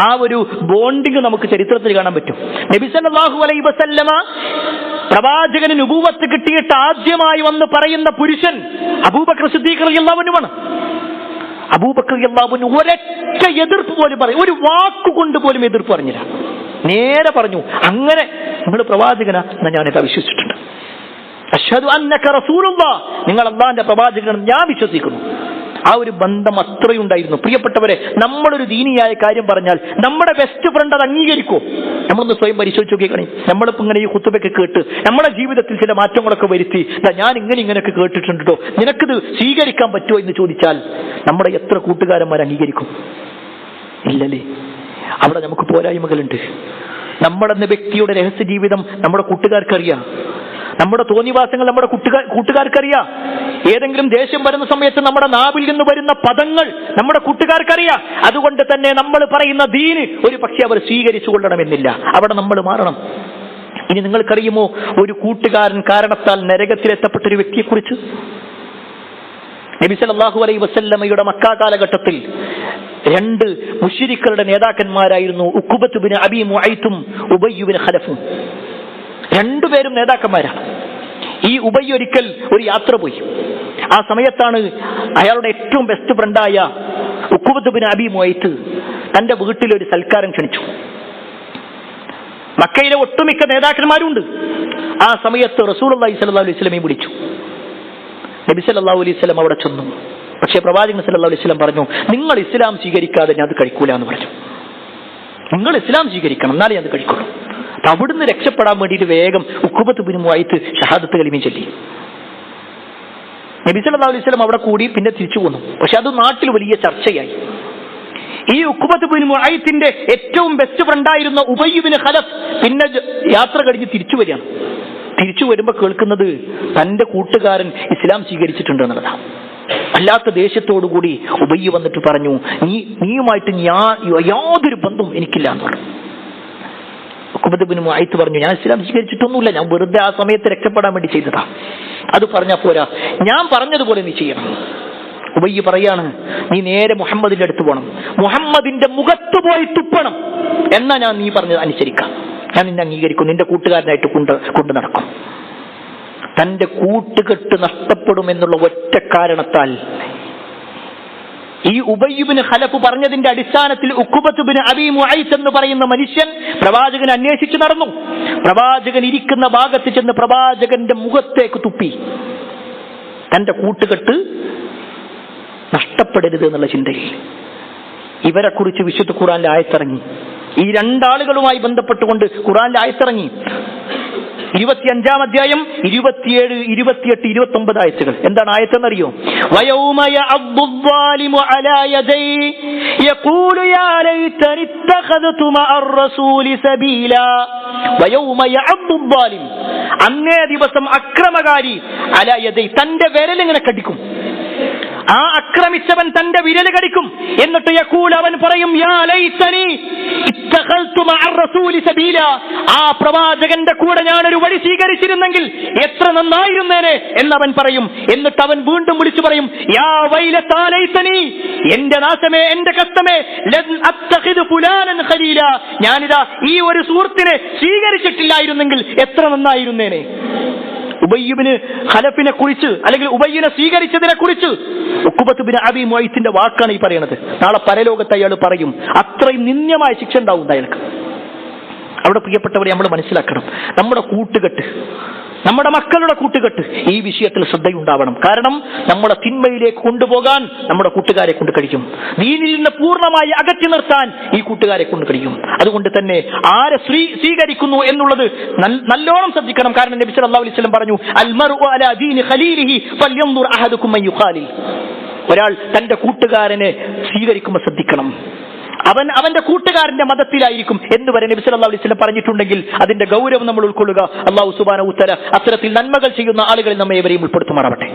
ആ ഒരു ബോണ്ടിങ് നമുക്ക് ചരിത്രത്തിൽ കാണാൻ പറ്റും. നബി സല്ലല്ലാഹു അലൈഹി വസല്ലമ പ്രവാചകന് നുബുവത്ത് കിട്ടിയിട്ട് ആദ്യമായി വന്ന് പറയുന്ന പുരുഷൻ അബൂബക്കർ സിദ്ദീഖ് റളിയല്ലാഹു അൻഹുവാണ്. അബൂബക്കർ റളിയല്ലാഹു അൻഹു ഒരൊറ്റ എതിർപ്പ് പോലും പറയും, ഒരു വാക്കുകൊണ്ട് പോലും എതിർപ്പ് പറഞ്ഞില്ല. നേരെ പറഞ്ഞു, അങ്ങനെ നിങ്ങൾ പ്രവാചകനാ എന്നാ ഞാനിത് വിശ്വസിച്ചിട്ടുണ്ട്. അശ്ഹദു അന്നക റസൂലുള്ളാഹ്, നിങ്ങൾ അല്ലാഹുവിന്റെ പ്രവാചകനാണെന്ന് ഞാൻ വിശ്വസിക്കുന്നു. ആ ഒരു ബന്ധം അത്രയുണ്ടായിരുന്നു. പ്രിയപ്പെട്ടവരെ, നമ്മളൊരു ദീനിയായ കാര്യം പറഞ്ഞാൽ നമ്മുടെ ബെസ്റ്റ് ഫ്രണ്ട് അത് അംഗീകരിക്കോ? നമ്മളൊന്ന് സ്വയം പരിശോധിച്ച് നോക്കിക്കണേ. നമ്മളിപ്പോ ഇങ്ങനെ ഈ ഖുതുബയൊക്കെ കേട്ട് നമ്മുടെ ജീവിതത്തിൽ ചില മാറ്റങ്ങളൊക്കെ വരുത്തി, ഞാൻ ഇങ്ങനെയൊക്കെ കേട്ടിട്ടുണ്ടോ, നിനക്കിത് സ്വീകരിക്കാൻ പറ്റുമോ എന്ന് ചോദിച്ചാൽ നമ്മുടെ എത്ര കൂട്ടുകാരന്മാർ അംഗീകരിക്കും? ഇല്ലല്ലേ? അവിടെ നമുക്ക് പോരായ്മകളുണ്ട്. നമ്മുടെ വ്യക്തിയുടെ രഹസ്യ ജീവിതം നമ്മുടെ കൂട്ടുകാർക്കറിയാം, നമ്മുടെ തോന്നിവാസങ്ങൾ നമ്മുടെ കൂട്ടുകാർക്കറിയാം. ഏതെങ്കിലും ദേഷ്യം വരുന്ന സമയത്ത് നമ്മുടെ നാവിൽ നിന്ന് വരുന്ന പദങ്ങൾ നമ്മുടെ കൂട്ടുകാർക്കറിയാം. അതുകൊണ്ട് തന്നെ നമ്മൾ പറയുന്ന ദീന് ഒരു പക്ഷേ അവർ സ്വീകരിച്ചു കൊള്ളണമെന്നില്ല. അവിടെ നമ്മൾ മാറണം. ഇനി നിങ്ങൾക്കറിയുമോ ഒരു കൂട്ടുകാരൻ കാരണത്താൽ നരകത്തിലെത്തപ്പെട്ടൊരു വ്യക്തിയെക്കുറിച്ച്? നബി സല്ലല്ലാഹു അലൈഹി വസല്ലമയുടെ മക്ക കാലഘട്ടത്തിൽ 2 മുശ്രിക്കുകളുടെ നേതാക്കന്മാരായിരുന്നു ഉഖബത്ത് ബിൻ അബീ മുഅയ്തും ഉബയ്യ് ബിൻ ഖലഫും. 2 പേരും നേതാക്കന്മാരാണ്. ഈ ഉബയ്യ് ഒരിക്കൽ ഒരു യാത്ര പോയി. ആ സമയത്താണ് അയാളുടെ ഏറ്റവും ബെസ്റ്റ് ഫ്രണ്ടായ ഉഖബത്ത് ബിൻ അബീ മുഅയ്ത് തന്റെ വീട്ടിലൊരു സൽക്കാരം ക്ഷണിച്ചു. മക്കയിലെ ഒട്ടുമിക്ക നേതാക്കന്മാരുണ്ട്. ആ സമയത്ത് റസൂലുള്ളാഹി സ്വല്ലല്ലാഹു അലൈഹി വസല്ലമയെ വിളിച്ചു. നബി സല്ലല്ലാഹു അലൈഹി വസല്ലം അവിടെ ചെന്നു. പക്ഷേ പ്രവാചകൻ സല്ലല്ലാഹു അലൈഹി വസല്ലം പറഞ്ഞു, നിങ്ങൾ ഇസ്ലാം സ്വീകരിക്കാതെ ഞാൻ അത് കഴിക്കൂല എന്ന് പറഞ്ഞു. നിങ്ങൾ ഇസ്ലാം സ്വീകരിക്കണം, എന്നാലേ ഞാൻ അത് കഴിക്കുള്ളൂ. അവിടുന്ന് രക്ഷപ്പെടാൻ വേണ്ടിയിട്ട് വേഗം ഉഖബത്ത് ബിൻ മുഅയ്ത് ഷഹാദത്ത് കലിമ ചൊല്ലി. നബി സല്ലല്ലാഹു അലൈഹി വസല്ലം അവിടെ കൂടി പിന്നെ തിരിച്ചു പോന്നു. പക്ഷെ അത് നാട്ടിൽ വലിയ ചർച്ചയായി. ഈ ഉഖബത്ത് ബിൻ മുഅയ്തിന്റെ ഏറ്റവും ബെസ്റ്റ് ഫ്രണ്ടായിരുന്ന ഉബയ്യ് ബിൻ ഖലഫ് പിന്നെ യാത്ര കഴിഞ്ഞ് തിരിച്ചു വരികയാണ്. തിരിച്ചു വരുമ്പോൾ കേൾക്കുന്നത് തന്റെ കൂട്ടുകാരൻ ഇസ്ലാം സ്വീകരിച്ചിട്ടുണ്ട് എന്നുള്ളതാണ്. അല്ലാത്ത ദേഷ്യത്തോടുകൂടി ഉബയ്യ് വന്നിട്ട് പറഞ്ഞു, നീയുമായിട്ട് യാതൊരു ബന്ധവും എനിക്കില്ല എന്ന് പറഞ്ഞു. ഉഖബത്ത് ഇബ്നു മുഅയ്ത്ത് പറഞ്ഞു, ഞാൻ ഇസ്ലാം സ്വീകരിച്ചിട്ടൊന്നുമില്ല, ഞാൻ വെറുതെ ആ സമയത്ത് രക്ഷപ്പെടാൻ വേണ്ടി ചെയ്തതാ. അത് പറഞ്ഞാൽ പോരാ, ഞാൻ പറഞ്ഞതുപോലെ നീ ചെയ്യണം. ഉബയ്യ് പറയാണ്, നീ നേരെ മുഹമ്മദിന്റെ അടുത്ത് പോകണം, മുഹമ്മദിന്റെ മുഖത്ത് പോയി തുപ്പണം, എന്നാ ഞാൻ നീ പറഞ്ഞത് അനുസരിക്കാം, ഞാൻ നിന്നെ അംഗീകരിക്കും, നിന്റെ കൂട്ടുകാരനായിട്ട് കൊണ്ട് നടക്കും. തന്റെ കൂട്ടുകെട്ട് നഷ്ടപ്പെടുമെന്നുള്ള ഒറ്റ കാരണത്താൽ ഈ ഉബയ്യ് ഇബ്നു ഖലഫ് പറഞ്ഞതിന്റെ അടിസ്ഥാനത്തിൽ ഉഖബത്ത് ഇബ്നു അബീ മുഅയ്ത്ത് എന്ന് പറയുന്ന മനുഷ്യൻ പ്രവാചകൻ അന്വേഷിച്ചു നടന്നു. പ്രവാചകൻ ഇരിക്കുന്ന ഭാഗത്ത് ചെന്ന് പ്രവാചകന്റെ മുഖത്തേക്ക് തുപ്പി. തന്റെ കൂട്ടുകെട്ട് നഷ്ടപ്പെടരുത് എന്നുള്ള ചിന്തയിൽ. ഇവരെ കുറിച്ച് വിശുദ്ധ ഖുർആനിൽ ആയത്തിറങ്ങി. ഈ രണ്ടാളുകളുമായി ബന്ധപ്പെട്ടുകൊണ്ട് ഖുർആനിൽ ആയത്തിറങ്ങി. 25-ാം അധ്യായം 27, 28, 29 ആയത്തുകൾ. എന്താണ് ആയത്തെന്നറിയോ? വയൗമ യഅദ്ദുദ്ദാലിമു അലാ യദൈഹി യഖൂലു യാ ലൈതനി ഇത്തഖദതു മഅർ റസൂലി സബീലാ. വയൗമ യഅദ്ദുദ്ദാലിം, അന്നേ ദിവസം അക്രമകാരി അലാ യദൈഹി, തന്റെ വിരൽ ഇങ്ങനെ കടിക്കും. ആ ആക്രമിച്ചവൻ തന്റെ വിരൽ കടിക്കും. എന്നിട്ട് യഖൂൽ, അവൻ പറയും, യാ ലൈതനി ഇത്തഖൽതു മഅർ റസൂലി സബീലാ, ആ പ്രവാചകന്റെ കൂടെ ഞാനൊരു വഴി സ്വീകരിച്ചിരുന്നെങ്കിൽ എത്ര നന്നായിരുന്നേനെ എന്നവൻ പറയും. എന്നിട്ട് അവൻ വീണ്ടും വിളിച്ചു പറയും, യാ വൈലതാ ലൈതനി, എന്റെ നാശമേ, എന്റെ കഷ്ടമേ, ലൻ അത്തഖിദു ഫുലാനൻ ഖലീലാ, ഞാനിതാ ഈ ഒരു സുഹൃത്തിനെ സ്വീകരിച്ചിട്ടില്ലായിരുന്നെങ്കിൽ എത്ര നന്നായിരുന്നേനെ. ഉബയ്യ് ഇബ്നു ഖലഫിനെ കുറിച്ച്, അല്ലെങ്കിൽ ഉബയ്യിനെ സ്വീകരിച്ചതിനെ കുറിച്ച് ഉഖബത്ത് ഇബ്നു അബീ മുഅയ്ത്തിന്റെ വാക്കാണ് ഈ പറയുന്നത്. നാളെ പരലോകത്ത് അയാൾ പറയും, അത്രയും നിന്ദ്യമായ ശിക്ഷ ഉണ്ടാവും അയാൾക്ക്. അവിടെ പ്രിയപ്പെട്ടവരെ നമ്മൾ മനസ്സിലാക്കണം, നമ്മുടെ കൂട്ടുകെട്ട്, നമ്മുടെ മക്കളുടെ കൂട്ടുകെട്ട് ഈ വിഷയത്തിൽ ശ്രദ്ധയുണ്ടാവണം. കാരണം നമ്മളെ തിന്മയിലേക്ക് കൊണ്ടുപോകാൻ നമ്മുടെ കൂട്ടുകാരെ കൊണ്ട് കഴിയും. ദീനിൽ നിന്ന് പൂർണ്ണമായി അകറ്റി നിർത്താൻ ഈ കൂട്ടുകാരെ കൊണ്ട് കഴിയും. അതുകൊണ്ട് തന്നെ ആരെ സ്വീകരിക്കുന്നു എന്നുള്ളത് നല്ലോണം ശ്രദ്ധിക്കണം. കാരണം നബി സല്ലല്ലാഹു അലൈഹി വസല്ലം പറഞ്ഞു, അൽ മർഉ അലാ ദീനി ഖലീലിഹി ഫൽയൻദുർ അഹദുകും മൻ യുഖാലിൽ. ഒരാൾ തന്റെ കൂട്ടുകാരനെ സ്വീകരിക്കുമ്പോൾ ശ്രദ്ധിക്കണം, അവന്റെ കൂട്ടുകാരന്റെ മതത്തിലായിരിക്കും എന്ന് വരെ നബി സല്ലല്ലാഹു അലൈഹി വസല്ലം പറഞ്ഞിട്ടുണ്ടെങ്കിൽ അതിന്റെ ഗൗരവം നമ്മൾ ഉൾക്കൊള്ളുക. അല്ലാഹു സുബ്ഹാനഹു വ തആല അത്തരത്തിൽ നന്മകൾ ചെയ്യുന്ന ആളുകളിൽ നമ്മെ ഏവരെയും ഉൾപ്പെടുത്തുമാറാവട്ടെ.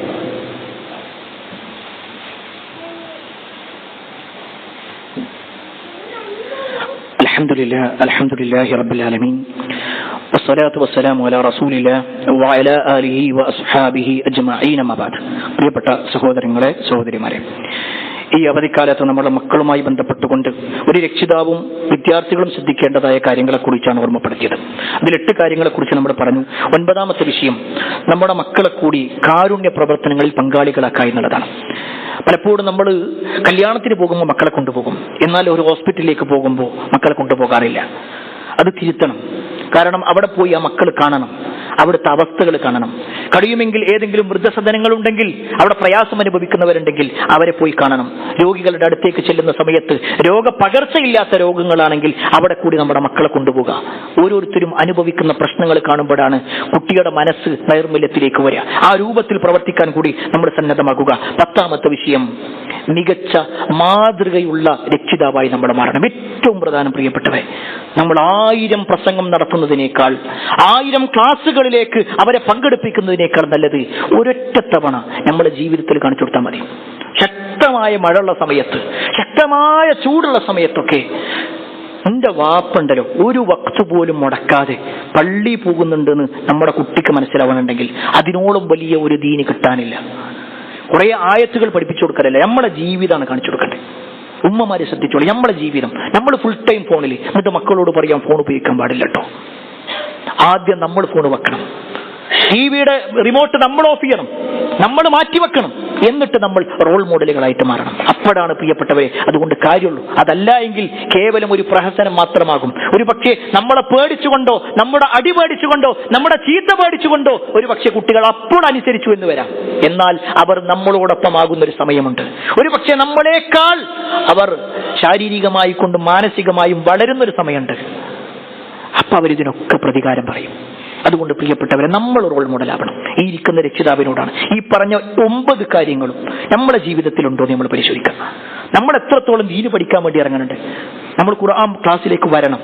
അൽഹംദുലില്ലാഹി റബ്ബിൽ ആലമീൻ വസ്സലാത്തു വസ്സലാമു അലാ റസൂലില്ലാഹി വഅലാ ആലിഹി വഅസ്ഹാബിഹി അജ്മഈൻ. അമ്മാ ബഅദ്. പ്രിയപ്പെട്ട സഹോദരങ്ങളെ, സഹോദരിമാരെ, ഈ അവധിക്കാലത്ത് നമ്മുടെ മക്കളുമായി ബന്ധപ്പെട്ടുകൊണ്ട് ഒരു രക്ഷിതാവും വിദ്യാർത്ഥികളും ശ്രദ്ധിക്കേണ്ടതായ കാര്യങ്ങളെക്കുറിച്ചാണ് ഓർമ്മപ്പെടുത്തിയത്. അതിൽ 8 കാര്യങ്ങളെക്കുറിച്ച് നമ്മൾ പറഞ്ഞു. 9ാമത്തെ വിഷയം നമ്മുടെ മക്കളെ കൂടി കാരുണ്യ പ്രവർത്തനങ്ങളിൽ പങ്കാളികളാക്കുക എന്നുള്ളതാണ്. പലപ്പോഴും നമ്മൾ കല്യാണത്തിന് പോകുമ്പോൾ മക്കളെ കൊണ്ടുപോകും, എന്നാൽ ഒരു ഹോസ്പിറ്റലിലേക്ക് പോകുമ്പോൾ മക്കളെ കൊണ്ടുപോകാറില്ല. അത് തിരുത്തണം. കാരണം അവിടെ പോയി ആ മക്കൾ കാണണം, അവിടുത്തെ അവസ്ഥകൾ കാണണം. കഴിയുമെങ്കിൽ ഏതെങ്കിലും വൃദ്ധസദനങ്ങൾ ഉണ്ടെങ്കിൽ, അവിടെ പ്രയാസം അനുഭവിക്കുന്നവരുണ്ടെങ്കിൽ അവരെ പോയി കാണണം. രോഗികളുടെ അടുത്തേക്ക് ചെല്ലുന്ന സമയത്ത് രോഗപകർച്ചയില്ലാത്ത രോഗങ്ങളാണെങ്കിൽ അവിടെ കൂടി നമ്മുടെ മക്കളെ കൊണ്ടുപോകുക. ഓരോരുത്തരും അനുഭവിക്കുന്ന പ്രശ്നങ്ങൾ കാണുമ്പോഴാണ് കുട്ടിയുടെ മനസ്സ് നൈർമല്യത്തിലേക്ക് വരിക. ആ രൂപത്തിൽ പ്രവർത്തിക്കാൻ കൂടി നമ്മൾ സന്നദ്ധമാക്കുക. 10ാമത്തെ വിഷയം, മികച്ച മാതൃകയുള്ള രക്ഷിതാവായി നമ്മൾ മാറണം. ഏറ്റവും പ്രധാനം പ്രിയപ്പെട്ടവരെ, നമ്മൾ 1000 പ്രസംഗം നടത്തുന്നതിനേക്കാൾ, 1000 ക്ലാസ്സുകളിലേക്ക് അവരെ പങ്കെടുപ്പിക്കുന്നതിനേക്കാൾ നല്ലത് ഒരൊറ്റ തവണ നമ്മളെ ജീവിതത്തിൽ കാണിച്ചു കൊടുത്താൽ മതി. ശക്തമായ മഴയുള്ള സമയത്ത്, ശക്തമായ ചൂടുള്ള സമയത്തൊക്കെ എന്റെ വാപ്പുണ്ടല്ലോ ഒരു വക്ത് പോലും മുടക്കാതെ പള്ളി പോകുന്നുണ്ടെന്ന് നമ്മുടെ കുട്ടിക്ക് മനസ്സിലാവണമെങ്കിൽ അതിനോളം വലിയ ഒരു ദീന് കിട്ടാനില്ല. കുറെ ആയത്തുകൾ പഠിപ്പിച്ചു കൊടുക്കലല്ല, നമ്മളെ ജീവിതമാണ് കാണിച്ചു കൊടുക്കേണ്ടത്. ഉമ്മമാരെ ശ്രദ്ധിച്ചോളൂ, നമ്മളെ ജീവിതം. നമ്മൾ ഫുൾ ടൈം ഫോണിൽ, എന്നിട്ട് മക്കളോട് പറയാം ഫോൺ ഉപയോഗിക്കാൻ പാടില്ല കേട്ടോ. ആദ്യം നമ്മൾ ഫോൺ വെക്കണം, ടിവിയുടെ റിമോട്ട് നമ്മൾ ഓഫ് ചെയ്യണം, നമ്മൾ മാറ്റിവെക്കണം, എന്നിട്ട് നമ്മൾ റോൾ മോഡലുകളായിട്ട് മാറണം. അപ്പോഴാണ് പ്രിയപ്പെട്ടവരെ അതുകൊണ്ട് കാര്യമുള്ളൂ. അതല്ല എങ്കിൽ കേവലം ഒരു പ്രഹസനം മാത്രമാകും. ഒരു പക്ഷേ നമ്മളെ പേടിച്ചുകൊണ്ടോ, നമ്മുടെ അടി പേടിച്ചുകൊണ്ടോ, നമ്മുടെ ചീത്ത പേടിച്ചുകൊണ്ടോ ഒരു പക്ഷേ കുട്ടികൾ അപ്പോൾ അനുസരിച്ചു എന്ന് വരാം. എന്നാൽ അവർ നമ്മളോടൊപ്പം ആകുന്നൊരു സമയമുണ്ട്. ഒരു പക്ഷേ നമ്മളെക്കാൾ അവർ ശാരീരികമായി കൊണ്ടും മാനസികമായും വളരുന്നൊരു സമയമുണ്ട്. അപ്പൊ അവരിതിനൊക്കെ പ്രതികാരം പറയും. അതുകൊണ്ട് പ്രിയപ്പെട്ടവരെ, നമ്മൾ റോൾ മോഡലാവണം. ഈ ഇരിക്കുന്ന രക്ഷിതാവിനോടാണ് ഈ പറഞ്ഞ 9 കാര്യങ്ങളും നമ്മുടെ ജീവിതത്തിലുണ്ടോ എന്ന് നമ്മൾ പരിശോധിക്കാം. നമ്മൾ എത്രത്തോളം ദീന് പഠിക്കാൻ വേണ്ടി ഇറങ്ങുന്നുണ്ട്. നമ്മൾ ഖുർആൻ ക്ലാസ്സിലേക്ക് വരണം.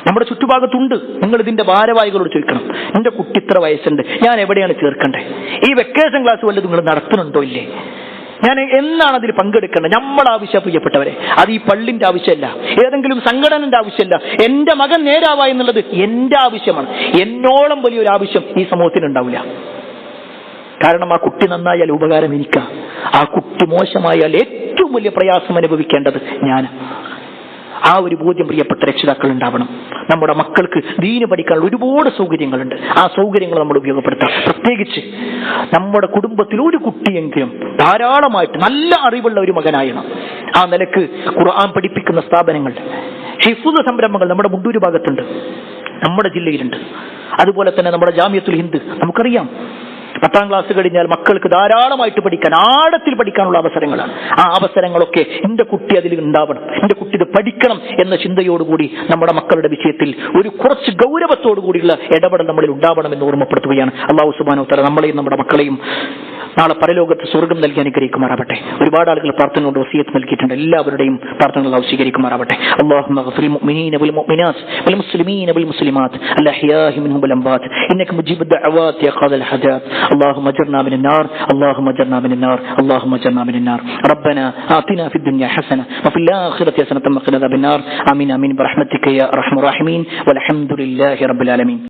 നമ്മുടെ ചുറ്റുഭാഗത്തുണ്ട്. നിങ്ങൾ ഇതിന്റെ ഭാരവാഹികളോട് ചോദിക്കണം, എന്റെ കുട്ടി ഇത്ര വയസ്സുണ്ട്, ഞാൻ എവിടെയാണ് ചേർക്കണ്ടേ? ഈ വെക്കേഷൻ ക്ലാസ് വല്ലതും നിങ്ങൾ നടത്തുന്നുണ്ടോ ഇല്ലേ? ഞാൻ എന്നാണ് അതിൽ പങ്കെടുക്കേണ്ടത്? നമ്മളെ ആവശ്യം, പ്രിയപ്പെട്ടവരെ, അത് ഈ പള്ളിന്റെ ആവശ്യമല്ല, ഏതെങ്കിലും സംഘടനന്റെ ആവശ്യമല്ല. എന്റെ മകൻ നേരാവാ എന്നുള്ളത് എന്റെ ആവശ്യമാണ്. എന്നോളം വലിയൊരു ആവശ്യം ഈ സമൂഹത്തിന് ഉണ്ടാവില്ല. കാരണം ആ കുട്ടി നന്നായാൽ ഉപകാരം എനിക്കാ, ആ കുട്ടി മോശമായാൽ ഏറ്റവും വലിയ പ്രയാസം അനുഭവിക്കേണ്ടത് ഞാൻ. ആ ഒരു ബോധ്യം പ്രിയപ്പെട്ട രക്ഷിതാക്കൾ ഉണ്ടാവണം. നമ്മുടെ മക്കൾക്ക് ദീന് പഠിക്കാനുള്ള ഒരുപാട് സൗകര്യങ്ങളുണ്ട്. ആ സൗകര്യങ്ങൾ നമ്മൾ ഉപയോഗപ്പെടുത്താം. പ്രത്യേകിച്ച് നമ്മുടെ കുടുംബത്തിൽ ഒരു കുട്ടിയെങ്കിലും ധാരാളമായിട്ട് നല്ല അറിവുള്ള ഒരു മകനായണം. ആ നിലക്ക് ഖുർആൻ പഠിപ്പിക്കുന്ന സ്ഥാപനങ്ങൾ, ഹിഫ്ള് സംരംഭങ്ങൾ നമ്മുടെ മുണ്ടൂര് ഭാഗത്തുണ്ട്, നമ്മുടെ ജില്ലയിലുണ്ട്. അതുപോലെ തന്നെ നമ്മുടെ ജാമിയത്തുൽ ഹിന്ദ്, നമുക്കറിയാം 10ാം ക്ലാസ് കഴിഞ്ഞാൽ മക്കൾക്ക് ധാരാളമായിട്ട് പഠിക്കാൻ, ആഴത്തിൽ പഠിക്കാനുള്ള അവസരങ്ങളാണ്. ആ അവസരങ്ങളൊക്കെ എന്റെ കുട്ടി അതിൽ ഉണ്ടാവണം, എന്റെ കുട്ടി ഇത് പഠിക്കണം എന്ന ചിന്തയോടുകൂടി നമ്മുടെ മക്കളുടെ വിഷയത്തിൽ ഒരു കുറച്ച് ഗൗരവത്തോടു കൂടിയുള്ള ഇടപെടൽ നമ്മളിൽ ഉണ്ടാവണമെന്ന് ഓർമ്മപ്പെടുത്തുകയാണ്. അല്ലാഹു സുബ്ഹാനഹു വ തആല നമ്മളെയും നമ്മുടെ മക്കളെയും നാളെ പരലോകത്ത് സ്വർഗ്ഗം നൽകി അനുഗ്രഹിക്കുമാറാവട്ടെ. ഒരുപാട് ആളുകൾ പ്രാർത്ഥന കൊണ്ട് വസിയത്ത് നൽകിയിട്ടുണ്ട്. എല്ലാവരുടെയും പ്രാർത്ഥനകൾ അല്ലാഹു സ്വീകരിക്കുമാറാവട്ടെ. അല്ലാഹുമ്മ ഗ്ഫിർ മുഅ്മിനീന വൽ മുഅ്മിനാത്ത് വൽ മുസ്ലിമീന വൽ മുസ്ലിമാത്ത് അൽ അഹ്യാഇ മിൻഹും വൽ അംവാത്ത് ഇന്നക മുജീബുദ് ദഅവാത് യാ ഖാദിൽ ഹജാത്. اللهم اجرنا من النار، اللهم اجرنا من النار، اللهم اجرنا من النار. ربنا آتنا في الدنيا حسنة وفي الآخرة حسنة وقنا عذاب النار. آمين آمين برحمتك يا أرحم الراحمين والحمد لله رب العالمين.